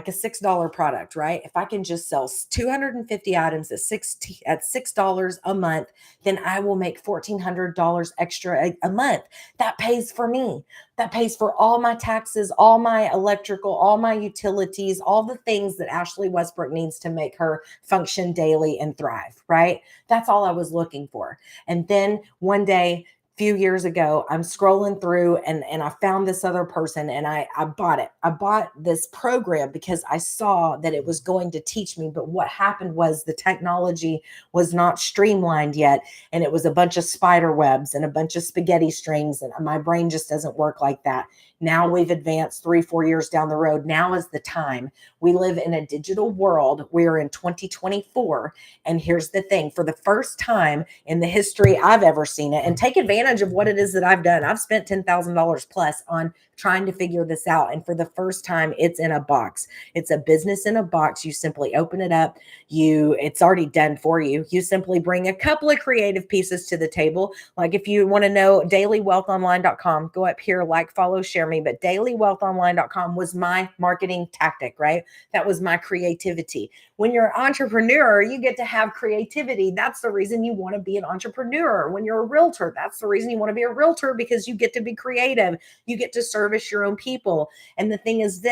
a $6 product, right? If I can just sell 250 items at $6 a month, then I will make $1,400 extra a month. That pays for me. That pays for all my taxes, all my electrical, all my utilities, all the things that Ashley Westbrook needs to make her function daily and thrive, right? That's all I was looking for. And then one day, few years ago, I'm scrolling through and I found this other person and I bought it. I bought this program because I saw that it was going to teach me. But what happened was the technology was not streamlined yet. And it was a bunch of spider webs and a bunch of spaghetti strings. And my brain just doesn't work like that. Now we've advanced 3-4 years down the road. Now is the time. We live in a digital world. We're in 2024. And here's the thing, for the first time in the history I've ever seen it, and take advantage of what it is that I've done. I've spent $10,000 plus on trying to figure this out. And for the first time, it's in a box. It's a business in a box. You simply open it up. It's already done for you. You simply bring a couple of creative pieces to the table. Like if you want to know dailywealthonline.com, go up here, like, follow, share me. But dailywealthonline.com was my marketing tactic, right? That was my creativity. When you're an entrepreneur, you get to have creativity. That's the reason you want to be an entrepreneur. When you're a realtor, that's the reason you want to be a realtor, because you get to be creative. You get to service your own people. And the thing is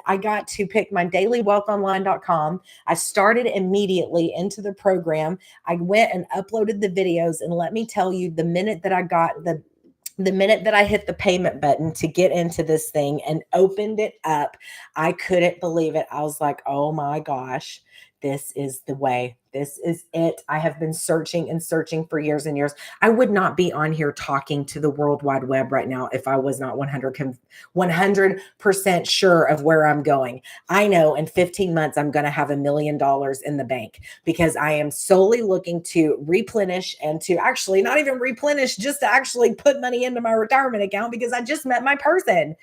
I got to pick my dailywealthonline.com. I started immediately into the program. I went and uploaded the videos. And let me tell you, the minute that I hit the payment button to get into this thing and opened it up, I couldn't believe it. I was like, oh my gosh, this is the way. This is it. I have been searching and searching for years and years. I would not be on here talking to the World Wide Web right now if I was not 100% sure of where I'm going. I know in 15 months, I'm going to have $1 million in the bank because I am solely looking to replenish and to actually not even replenish, just to actually put money into my retirement account because I just met my person.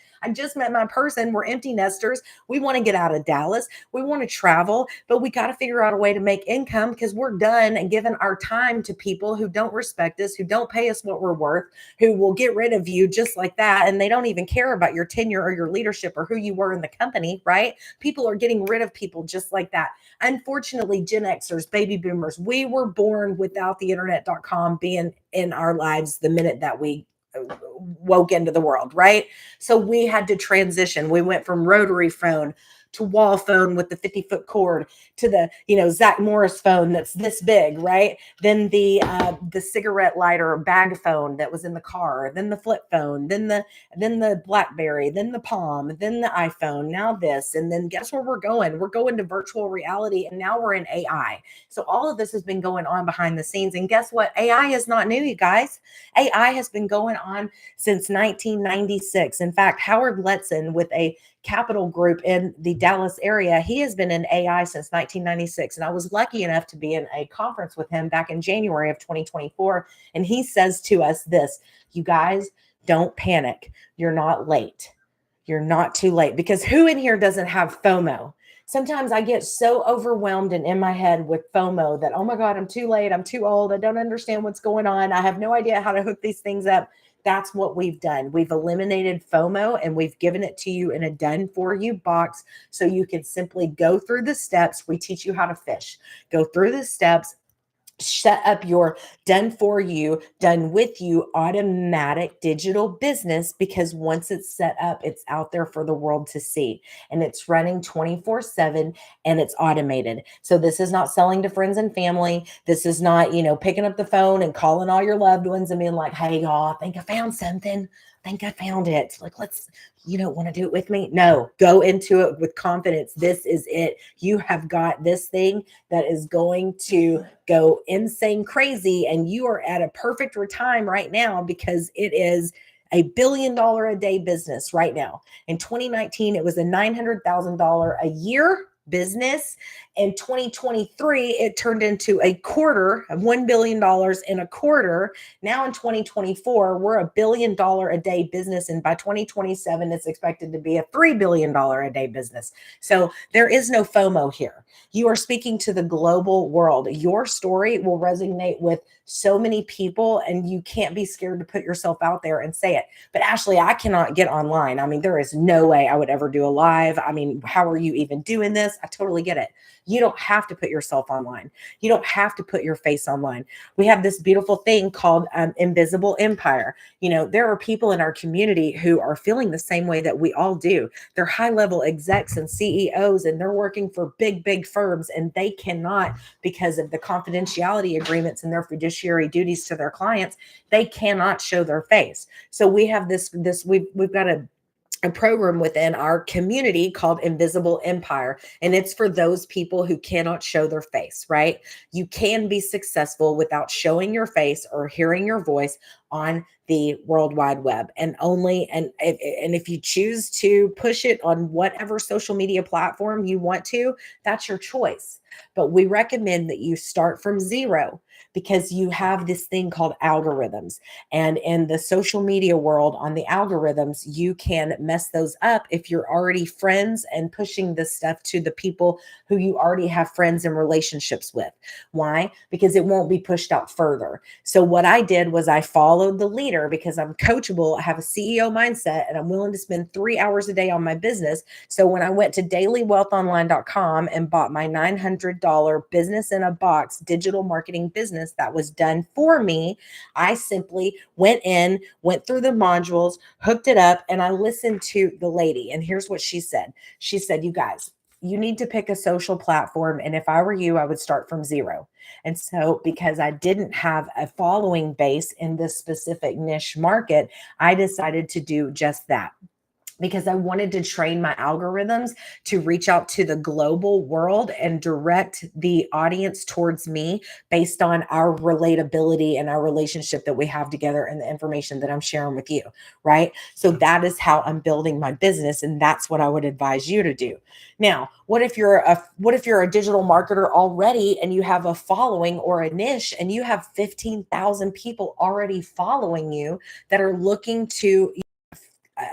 We're empty nesters. We want to get out of Dallas. We want to travel, but we got to figure out a way to make income because we're done and giving our time to people who don't respect us, who don't pay us what we're worth, who will get rid of you just like that. And they don't even care about your tenure or your leadership or who you were in the company, right? People are getting rid of people just like that. Unfortunately, Gen Xers, baby boomers, we were born without the internet.com being in our lives the minute that we woke into the world, right? So we had to transition. We went from rotary phone to wall phone with the 50-foot cord to the, Zach Morris phone that's this big, right? Then the cigarette lighter bag phone that was in the car, then the flip phone, then the BlackBerry, then the Palm, then the iPhone, now this, and then guess where we're going? We're going to virtual reality, and now we're in AI. So all of this has been going on behind the scenes, and guess what? AI is not new, you guys. AI has been going on since 1996. In fact, Howard Letson with a Capital Group in the Dallas area, he has been in AI since 1996. And I was lucky enough to be in a conference with him back in January of 2024. And he says to us this: you guys, don't panic. You're not late. You're not too late. Because who in here doesn't have FOMO? Sometimes I get so overwhelmed and in my head with FOMO that, oh my God, I'm too late. I'm too old. I don't understand what's going on. I have no idea how to hook these things up. That's what we've done. We've eliminated FOMO and we've given it to you in a done for you box so you can simply go through the steps. We teach you how to fish. Go through the steps, set up your done for you, done with you automatic digital business, because once it's set up, it's out there for the world to see, and it's running 24/7, and it's automated. So this is not selling to friends and family. This is not, picking up the phone and calling all your loved ones and being like, "Hey, y'all, I think I found something. I think I found it. Like, let's, you don't want to do it with me?" No, go into it with confidence. This is it. You have got this thing that is going to go insane crazy, and you are at a perfect time right now, because it is $1 billion a day business right now. In 2019, it was a $900,000 a year business. In 2023, it turned into a quarter of $1 billion in a quarter. Now in 2024, we're $1 billion a day business, and by 2027, it's expected to be a $3 billion a day business. So there is no FOMO here. You are speaking to the global world. Your story will resonate with so many people, and you can't be scared to put yourself out there and say it. But Ashley, I cannot get online. I mean, there is no way I would ever do a live. I mean, how are you even doing this? I totally get it. You don't have to put yourself online. You don't have to put your face online. We have this beautiful thing called Invisible Empire. There are people in our community who are feeling the same way that we all do. They're high level execs and CEOs, and they're working for big, big firms, and they cannot, because of the confidentiality agreements and their fiduciary duties to their clients, they cannot show their face. So we have we've got a program within our community called Invisible Empire. And it's for those people who cannot show their face, right? You can be successful without showing your face or hearing your voice on the World Wide Web. And if you choose to push it on whatever social media platform you want to, that's your choice. But we recommend that you start from zero, because you have this thing called algorithms. And in the social media world, on the algorithms, you can mess those up if you're already friends and pushing this stuff to the people who you already have friends and relationships with. Why? Because it won't be pushed out further. So what I did was I followed the leader, because I'm coachable, I have a CEO mindset, and I'm willing to spend 3 hours a day on my business. So when I went to dailywealthonline.com and bought my $900 business in a box digital marketing business that was done for me, I simply went through the modules, hooked it up, and I listened to the lady. And here's what she said. She said, "You guys, you need to pick a social platform. And if I were you, I would start from zero." And so, because I didn't have a following base in this specific niche market, I decided to do just that, because I wanted to train my algorithms to reach out to the global world and direct the audience towards me based on our relatability and our relationship that we have together and the information that I'm sharing with you, right? So that is how I'm building my business, and that's what I would advise you to do. Now, what if you're a digital marketer already, and you have a following or a niche, and you have 15,000 people already following you that are looking to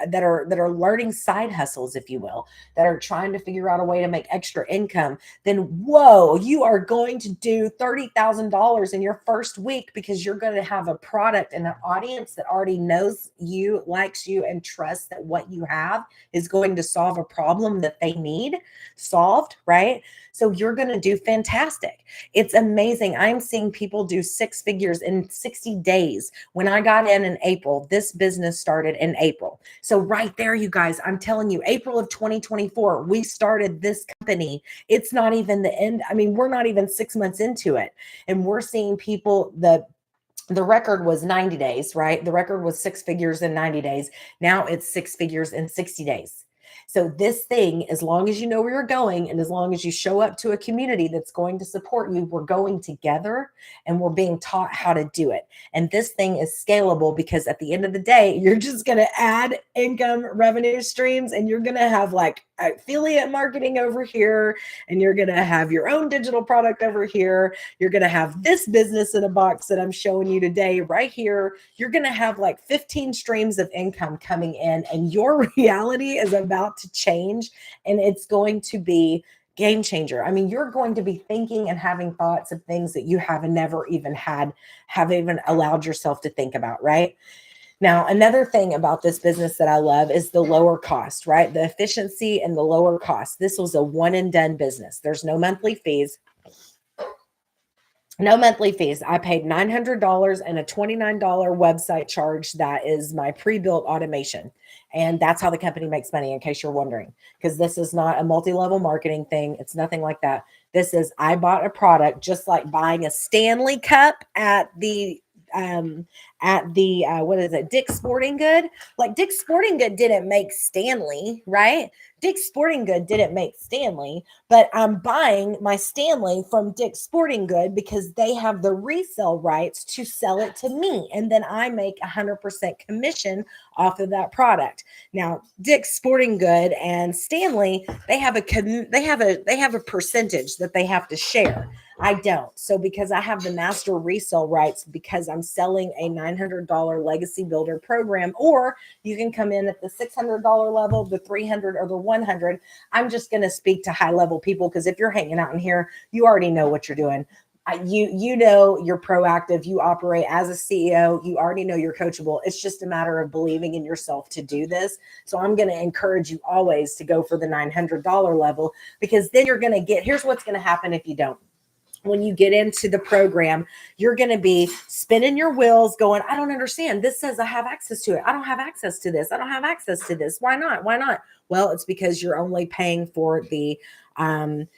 that are learning side hustles, if you will, that are trying to figure out a way to make extra income, then whoa, you are going to do $30,000 in your first week, because you're going to have a product and an audience that already knows you, likes you, and trusts that what you have is going to solve a problem that they need solved, right? So you're going to do fantastic. It's amazing. I'm seeing people do 6 figures in 60 days. When I got in April, this business started in April. So right there, you guys, I'm telling you, April of 2024, we started this company. It's not even the end. I mean, we're not even 6 months into it. And we're seeing people, the record was 90 days, right? The record was 6 figures in 90 days. Now it's 6 figures in 60 days. So this thing, as long as you know where you're going, and as long as you show up to a community that's going to support you, we're going together, and we're being taught how to do it. And this thing is scalable, because at the end of the day, you're just going to add income revenue streams, and you're going to have like affiliate marketing over here, and you're going to have your own digital product over here. You're going to have this business in a box that I'm showing you today right here. You're going to have like 15 streams of income coming in, and your reality is about to change, and it's going to be game changer. I mean, you're going to be thinking and having thoughts of things that you have never even have even allowed yourself to think about, right? Now, another thing about this business that I love is the lower cost, right? The efficiency and the lower cost. This was a one and done business. There's no monthly fees. No monthly fees. I paid $900 and a $29 website charge. That is my pre-built automation. And that's how the company makes money, in case you're wondering. Because this is not a multi-level marketing thing. It's nothing like that. This is, I bought a product just like buying a Stanley cup um what is it, Dick's Sporting Good. Like Dick's Sporting Good didn't make Stanley, right? Dick's Sporting Good didn't make Stanley, but I'm buying my Stanley from Dick's Sporting Good because they have the resale rights to sell it to me. And then I make 100% commission off of that product. Now, Dick's Sporting Good and Stanley, they have a percentage that they have to share. I don't. So because I have the master resale rights, because I'm selling a $900 legacy builder program, or you can come in at the $600 level, the 300 or the 100. I'm just going to speak to high level people, because if you're hanging out in here, you already know what you're doing. You know you're proactive. You operate as a CEO. You already know you're coachable. It's just a matter of believing in yourself to do this. So I'm going to encourage you always to go for the $900 level, because then you're going to get, here's what's going to happen if you don't. When you get into the program, you're going to be spinning your wheels going, I don't understand. This says I have access to it. I don't have access to this. I don't have access to this. Why not? Why not? Well, it's because you're only paying for um,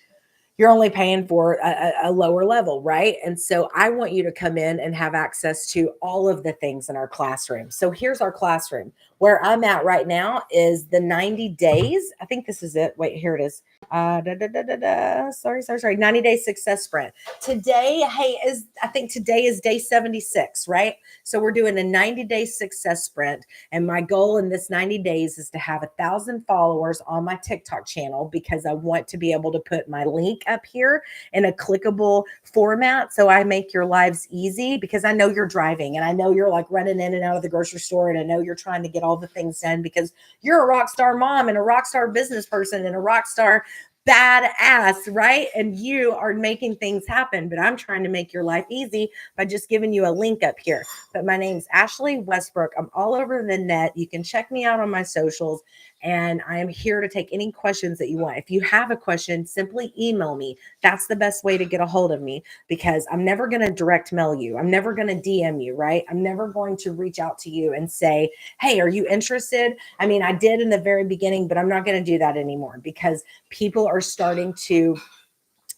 a lower level, right? And so I want you to come in and have access to all of the things in our classroom. So here's our classroom. Where I'm at right now is the 90 days. I think this is it. Wait, here it is. Sorry. 90-day success sprint. Today, I think today is day 76, right? So we're doing a 90-day success sprint. And my goal in this 90 days is to have 1,000 followers on my TikTok channel, because I want to be able to put my link up here in a clickable format. So I make your lives easy, because I know you're driving and I know you're like running in and out of the grocery store. And I know you're trying to get all the things done because you're a rock star mom and a rock star business person and a rock star badass, right? And you are making things happen, but I'm trying to make your life easy by just giving you a link up here. But my name's Ashley Westbrook. I'm all over the net. You can check me out on my socials, and I am here to take any questions that you want. If you have a question, simply email me. That's the best way to get a hold of me, because I'm never going to direct mail you. I'm never going to DM you, right? I'm never going to reach out to you and say, hey, are you interested? I mean, I did in the very beginning, but I'm not going to do that anymore, because people are starting to,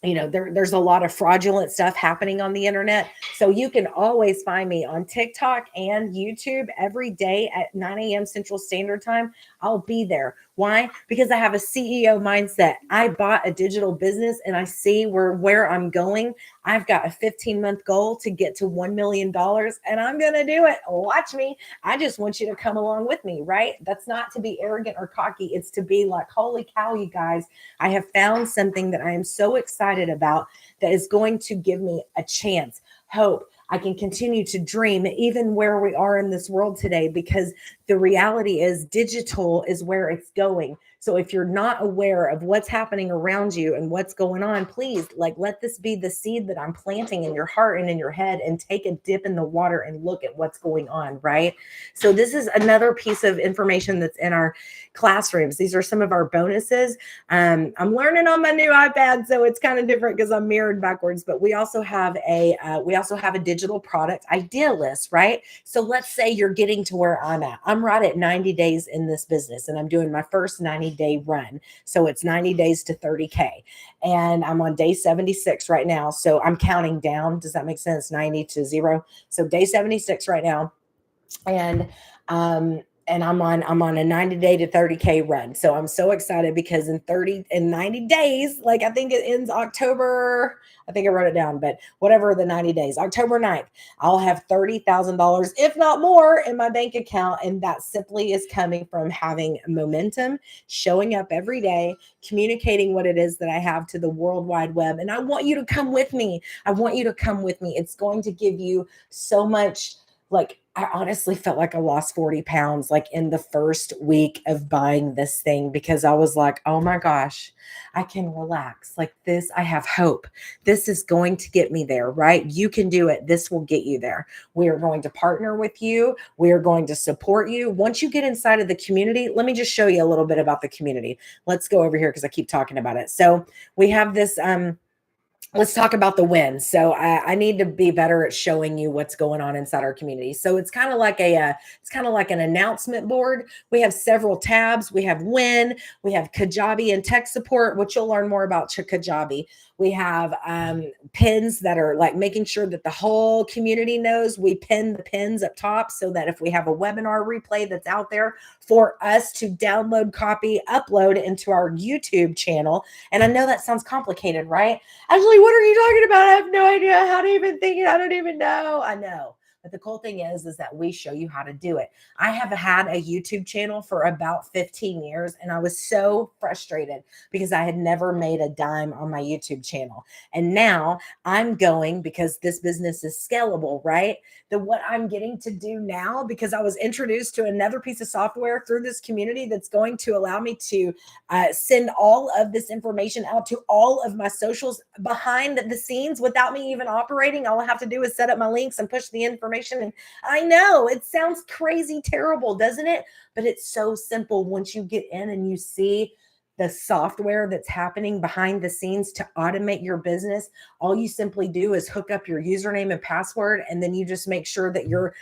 there's a lot of fraudulent stuff happening on the internet. So you can always find me on TikTok and YouTube every day at 9 a.m. Central Standard Time. I'll be there. Why? Because I have a CEO mindset. I bought a digital business and I see where I'm going. I've got a 15-month goal to get to $1 million, and I'm going to do it. Watch me. I just want you to come along with me, right? That's not to be arrogant or cocky. It's to be like, holy cow, you guys, I have found something that I am so excited about, that is going to give me a chance, hope. I can continue to dream even where we are in this world today, because the reality is digital is where it's going. So if you're not aware of what's happening around you and what's going on, please, like, let this be the seed that I'm planting in your heart and in your head, and take a dip in the water and look at what's going on, right? So this is another piece of information that's in our classrooms. These are some of our bonuses. I'm learning on my new iPad, so it's kind of different because I'm mirrored backwards. But we also have a digital product idea list, right? So let's say you're getting to where I'm at. I'm right at 90 days in this business, and I'm doing my first 90-day run. So it's 90 days to 30K, and I'm on day 76 right now. So I'm counting down. Does that make sense? 90 to 0. So day 76 right now, and I'm on a 90-day to 30K run. So I'm so excited, because in 90 days, like I think it ends October, I think I wrote it down, but whatever the 90 days, October 9th, I'll have $30,000, if not more, in my bank account. And that simply is coming from having momentum, showing up every day, communicating what it is that I have to the World Wide Web. And I want you to come with me. I want you to come with me. It's going to give you so much. Like, I honestly felt like I lost 40 pounds like in the first week of buying this thing, because I was like, oh my gosh, I can relax like this. I have hope. This is going to get me there, right? You can do it. This will get you there. We are going to partner with you. We are going to support you. Once you get inside of the community, let me just show you a little bit about the community. Let's go over here, because I keep talking about it. So we have this, let's talk about the wins. So I need to be better at showing you what's going on inside our community. So it's kind of like it's kind of like an announcement board. We have several tabs. We have win, we have Kajabi and tech support, which you'll learn more about Kajabi. We have pins that are like making sure that the whole community knows. We pin the pins up top so that if we have a webinar replay that's out there for us to download, copy, upload into our YouTube channel. And I know that sounds complicated, right? Ashley, what are you talking about? I have no idea how to even think it. I don't even know. I know. But the cool thing is that we show you how to do it. I have had a YouTube channel for about 15 years, and I was so frustrated because I had never made a dime on my YouTube channel. And now I'm going, because this business is scalable, right? What I'm getting to do now, because I was introduced to another piece of software through this community that's going to allow me to send all of this information out to all of my socials behind the scenes without me even operating. All I have to do is set up my links and push the information. And I know it sounds crazy terrible, doesn't it? But it's so simple once you get in and you see the software that's happening behind the scenes to automate your business. All you simply do is hook up your username and password, and then you just make sure that you're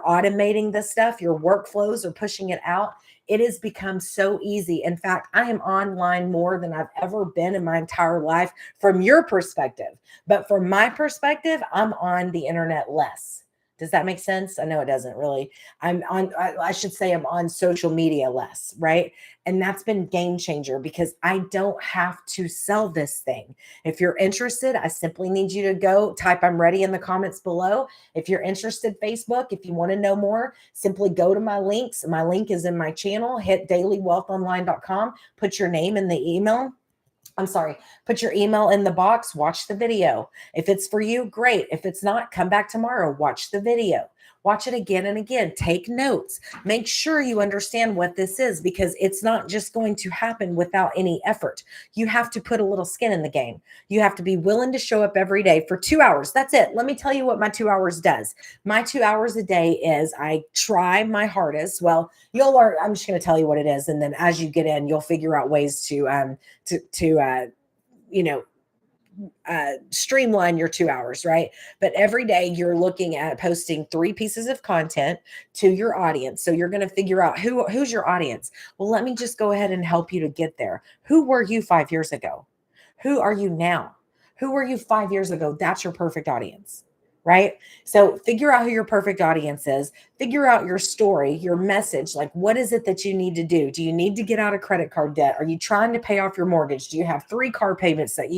automating the stuff, your workflows are pushing it out. It has become so easy. In fact, I am online more than I've ever been in my entire life from your perspective. But from my perspective, I'm on the internet less. Does that make sense? I know it doesn't really. I should say I'm on social media less, right? And that's been game changer because I don't have to sell this thing. If you're interested, I simply need you to go type I'm ready in the comments below. If you're interested, Facebook, if you want to know more, simply go to my links. My link is in my channel. Hit dailywealthonline.com, put your name in the email. Put your email in the box, watch the video. If it's for you, great. If it's not, come back tomorrow, watch the video. Watch it again and again. Take notes. Make sure you understand what this is, because it's not just going to happen without any effort. You have to put a little skin in the game. You have to be willing to show up every day for 2 hours. That's it. Let me tell you what my 2 hours does. My 2 hours a day is I try my hardest. Well, you'll learn. I'm just going to tell you what it is. And then as you get in, you'll figure out ways to you know, streamline your 2 hours, right? But every day you're looking at posting 3 pieces of content to your audience. So you're going to figure out who's your audience. Well, let me just go ahead and help you to get there. Who were you 5 years ago? Who are you now? Who were you 5 years ago? That's your perfect audience, right? So figure out who your perfect audience is. Figure out your story, your message. Like, what is it that you need to do? Do you need to get out of credit card debt? Are you trying to pay off your mortgage? Do you have 3 car payments that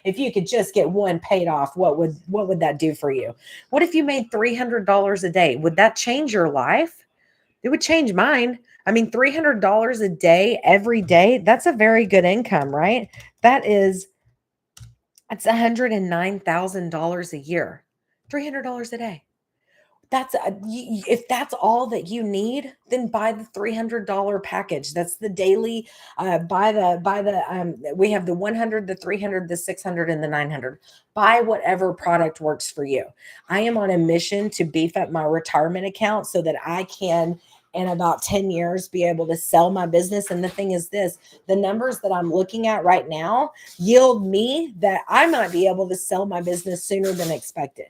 if you could just get one paid off, what would that do for you? What if you made $300 a day? Would that change your life? It would change mine. I mean, $300 a day, every day, that's a very good income, right? That is That's $109,000 a year. $300 a day. If that's all that you need, then buy the $300 package. That's the daily. We have the 100, the 300, the 600, and the 900. Buy whatever product works for you. I am on a mission to beef up my retirement account so that I can, in about 10 years, be able to sell my business. And the thing is this, the numbers that I'm looking at right now yield me that I might be able to sell my business sooner than expected.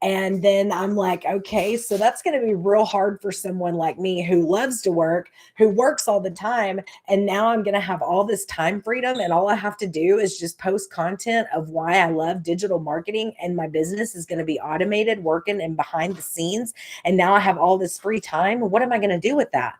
And then I'm like, okay, so that's going to be real hard for someone like me who loves to work, who works all the time. And now I'm going to have all this time freedom. And all I have to do is just post content of why I love digital marketing. And my business is going to be automated, working and behind the scenes. And now I have all this free time. What am I going to do with that?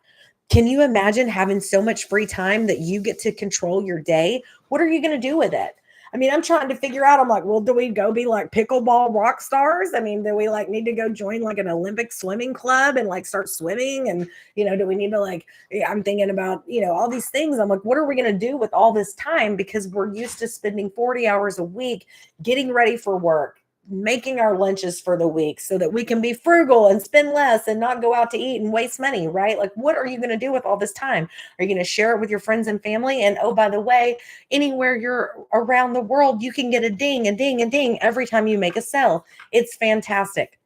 Can you imagine having so much free time that you get to control your day? What are you going to do with it? I mean, I'm trying to figure out, I'm like, well, do we go be like pickleball rock stars? I mean, do we like need to go join like an Olympic swimming club and like start swimming? And, do we need to like, I'm thinking about, all these things. I'm like, what are we going to do with all this time? Because we're used to spending 40 hours a week getting ready for work, making our lunches for the week so that we can be frugal and spend less and not go out to eat and waste money, right? Like, what are you going to do with all this time? Are you going to share it with your friends and family? And oh, by the way, anywhere you're around the world, you can get a ding, a ding, a ding every time you make a sale. It's fantastic.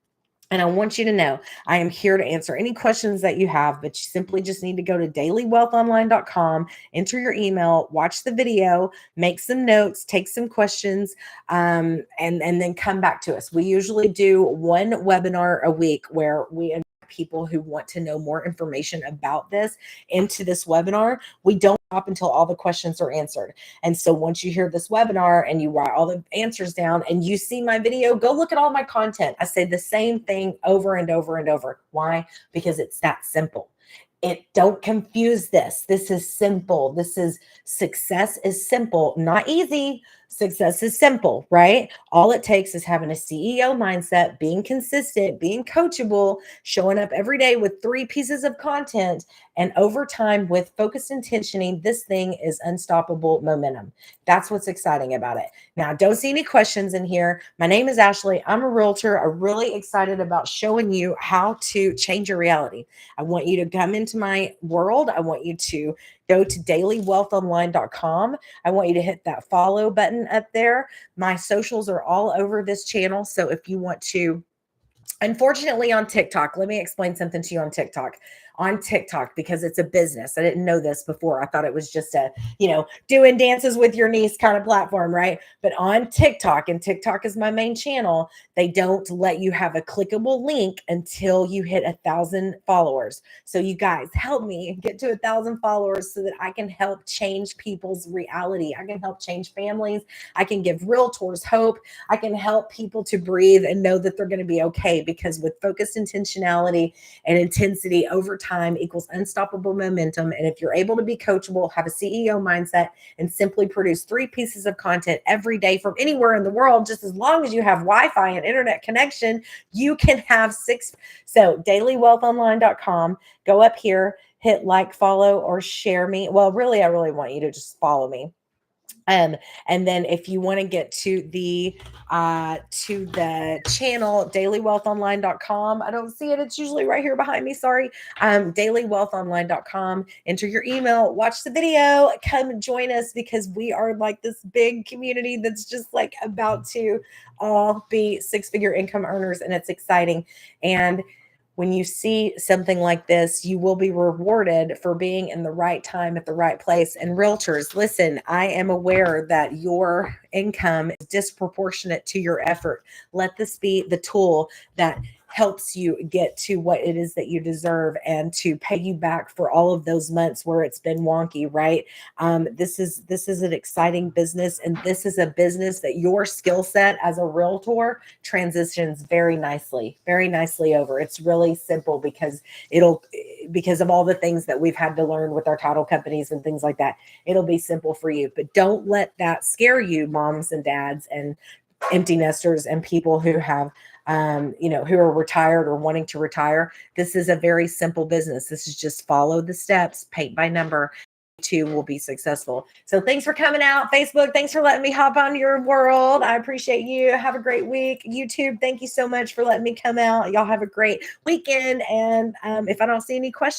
And I want you to know I am here to answer any questions that you have, but you simply just need to go to dailywealthonline.com, enter your email, watch the video, make some notes, take some questions, and then come back to us. We usually do one webinar a week where we invite people who want to know more information about this into this webinar. We don't stop until all the questions are answered. And so once you hear this webinar and you write all the answers down and you see my video, go look at all my content. I say the same thing over and over and over. Why? Because it's that simple. Don't confuse this. This is simple. Success is simple, not easy. Success is simple, right? All it takes is having a CEO mindset, being consistent, being coachable, showing up every day with 3 pieces of content. And over time, with focused intentioning, this thing is unstoppable momentum. That's what's exciting about it. Now, I don't see any questions in here. My name is Ashley. I'm a realtor. I'm really excited about showing you how to change your reality. I want you to come into my world. I want you to go to dailywealthonline.com. I want you to hit that follow button up there. My socials are all over this channel. So if you want to, unfortunately, on TikTok, let me explain something to you on TikTok. On TikTok, because it's a business. I didn't know this before. I thought it was just a, doing dances with your niece kind of platform, right? But on TikTok, and TikTok is my main channel, they don't let you have a clickable link until you hit 1,000 followers. So you guys help me get to 1,000 followers so that I can help change people's reality. I can help change families. I can give realtors hope. I can help people to breathe and know that they're going to be okay, because with focused intentionality and intensity over time equals unstoppable momentum. And if you're able to be coachable, have a CEO mindset, and simply produce 3 pieces of content every day from anywhere in the world, just as long as you have Wi-Fi and internet connection, you can have 6. So dailywealthonline.com, go up here, hit like, follow, or share me. Well, really, I really want you to just follow me. And then if you want to get to the channel, dailywealthonline.com. I don't see it. It's usually right here behind me. Sorry. Dailywealthonline.com. Enter your email, watch the video, come join us, because we are like this big community that's just like about to all be 6-figure income earners, and it's exciting. And when you see something like this, you will be rewarded for being in the right time at the right place. And realtors, listen, I am aware that your income is disproportionate to your effort. Let this be the tool that helps you get to what it is that you deserve, and to pay you back for all of those months where it's been wonky, right? This is an exciting business, and this is a business that your skill set as a realtor transitions very nicely over. It's really simple, because of all the things that we've had to learn with our title companies and things like that. It'll be simple for you, but don't let that scare you, moms and dads and empty nesters and people who have who are retired or wanting to retire. This is a very simple business. This is just follow the steps, paint by number. Too will be successful. So thanks for coming out. Facebook, thanks for letting me hop on your world. I appreciate you. Have a great week. YouTube, thank you so much for letting me come out. Y'all have a great weekend. And if I don't see any questions,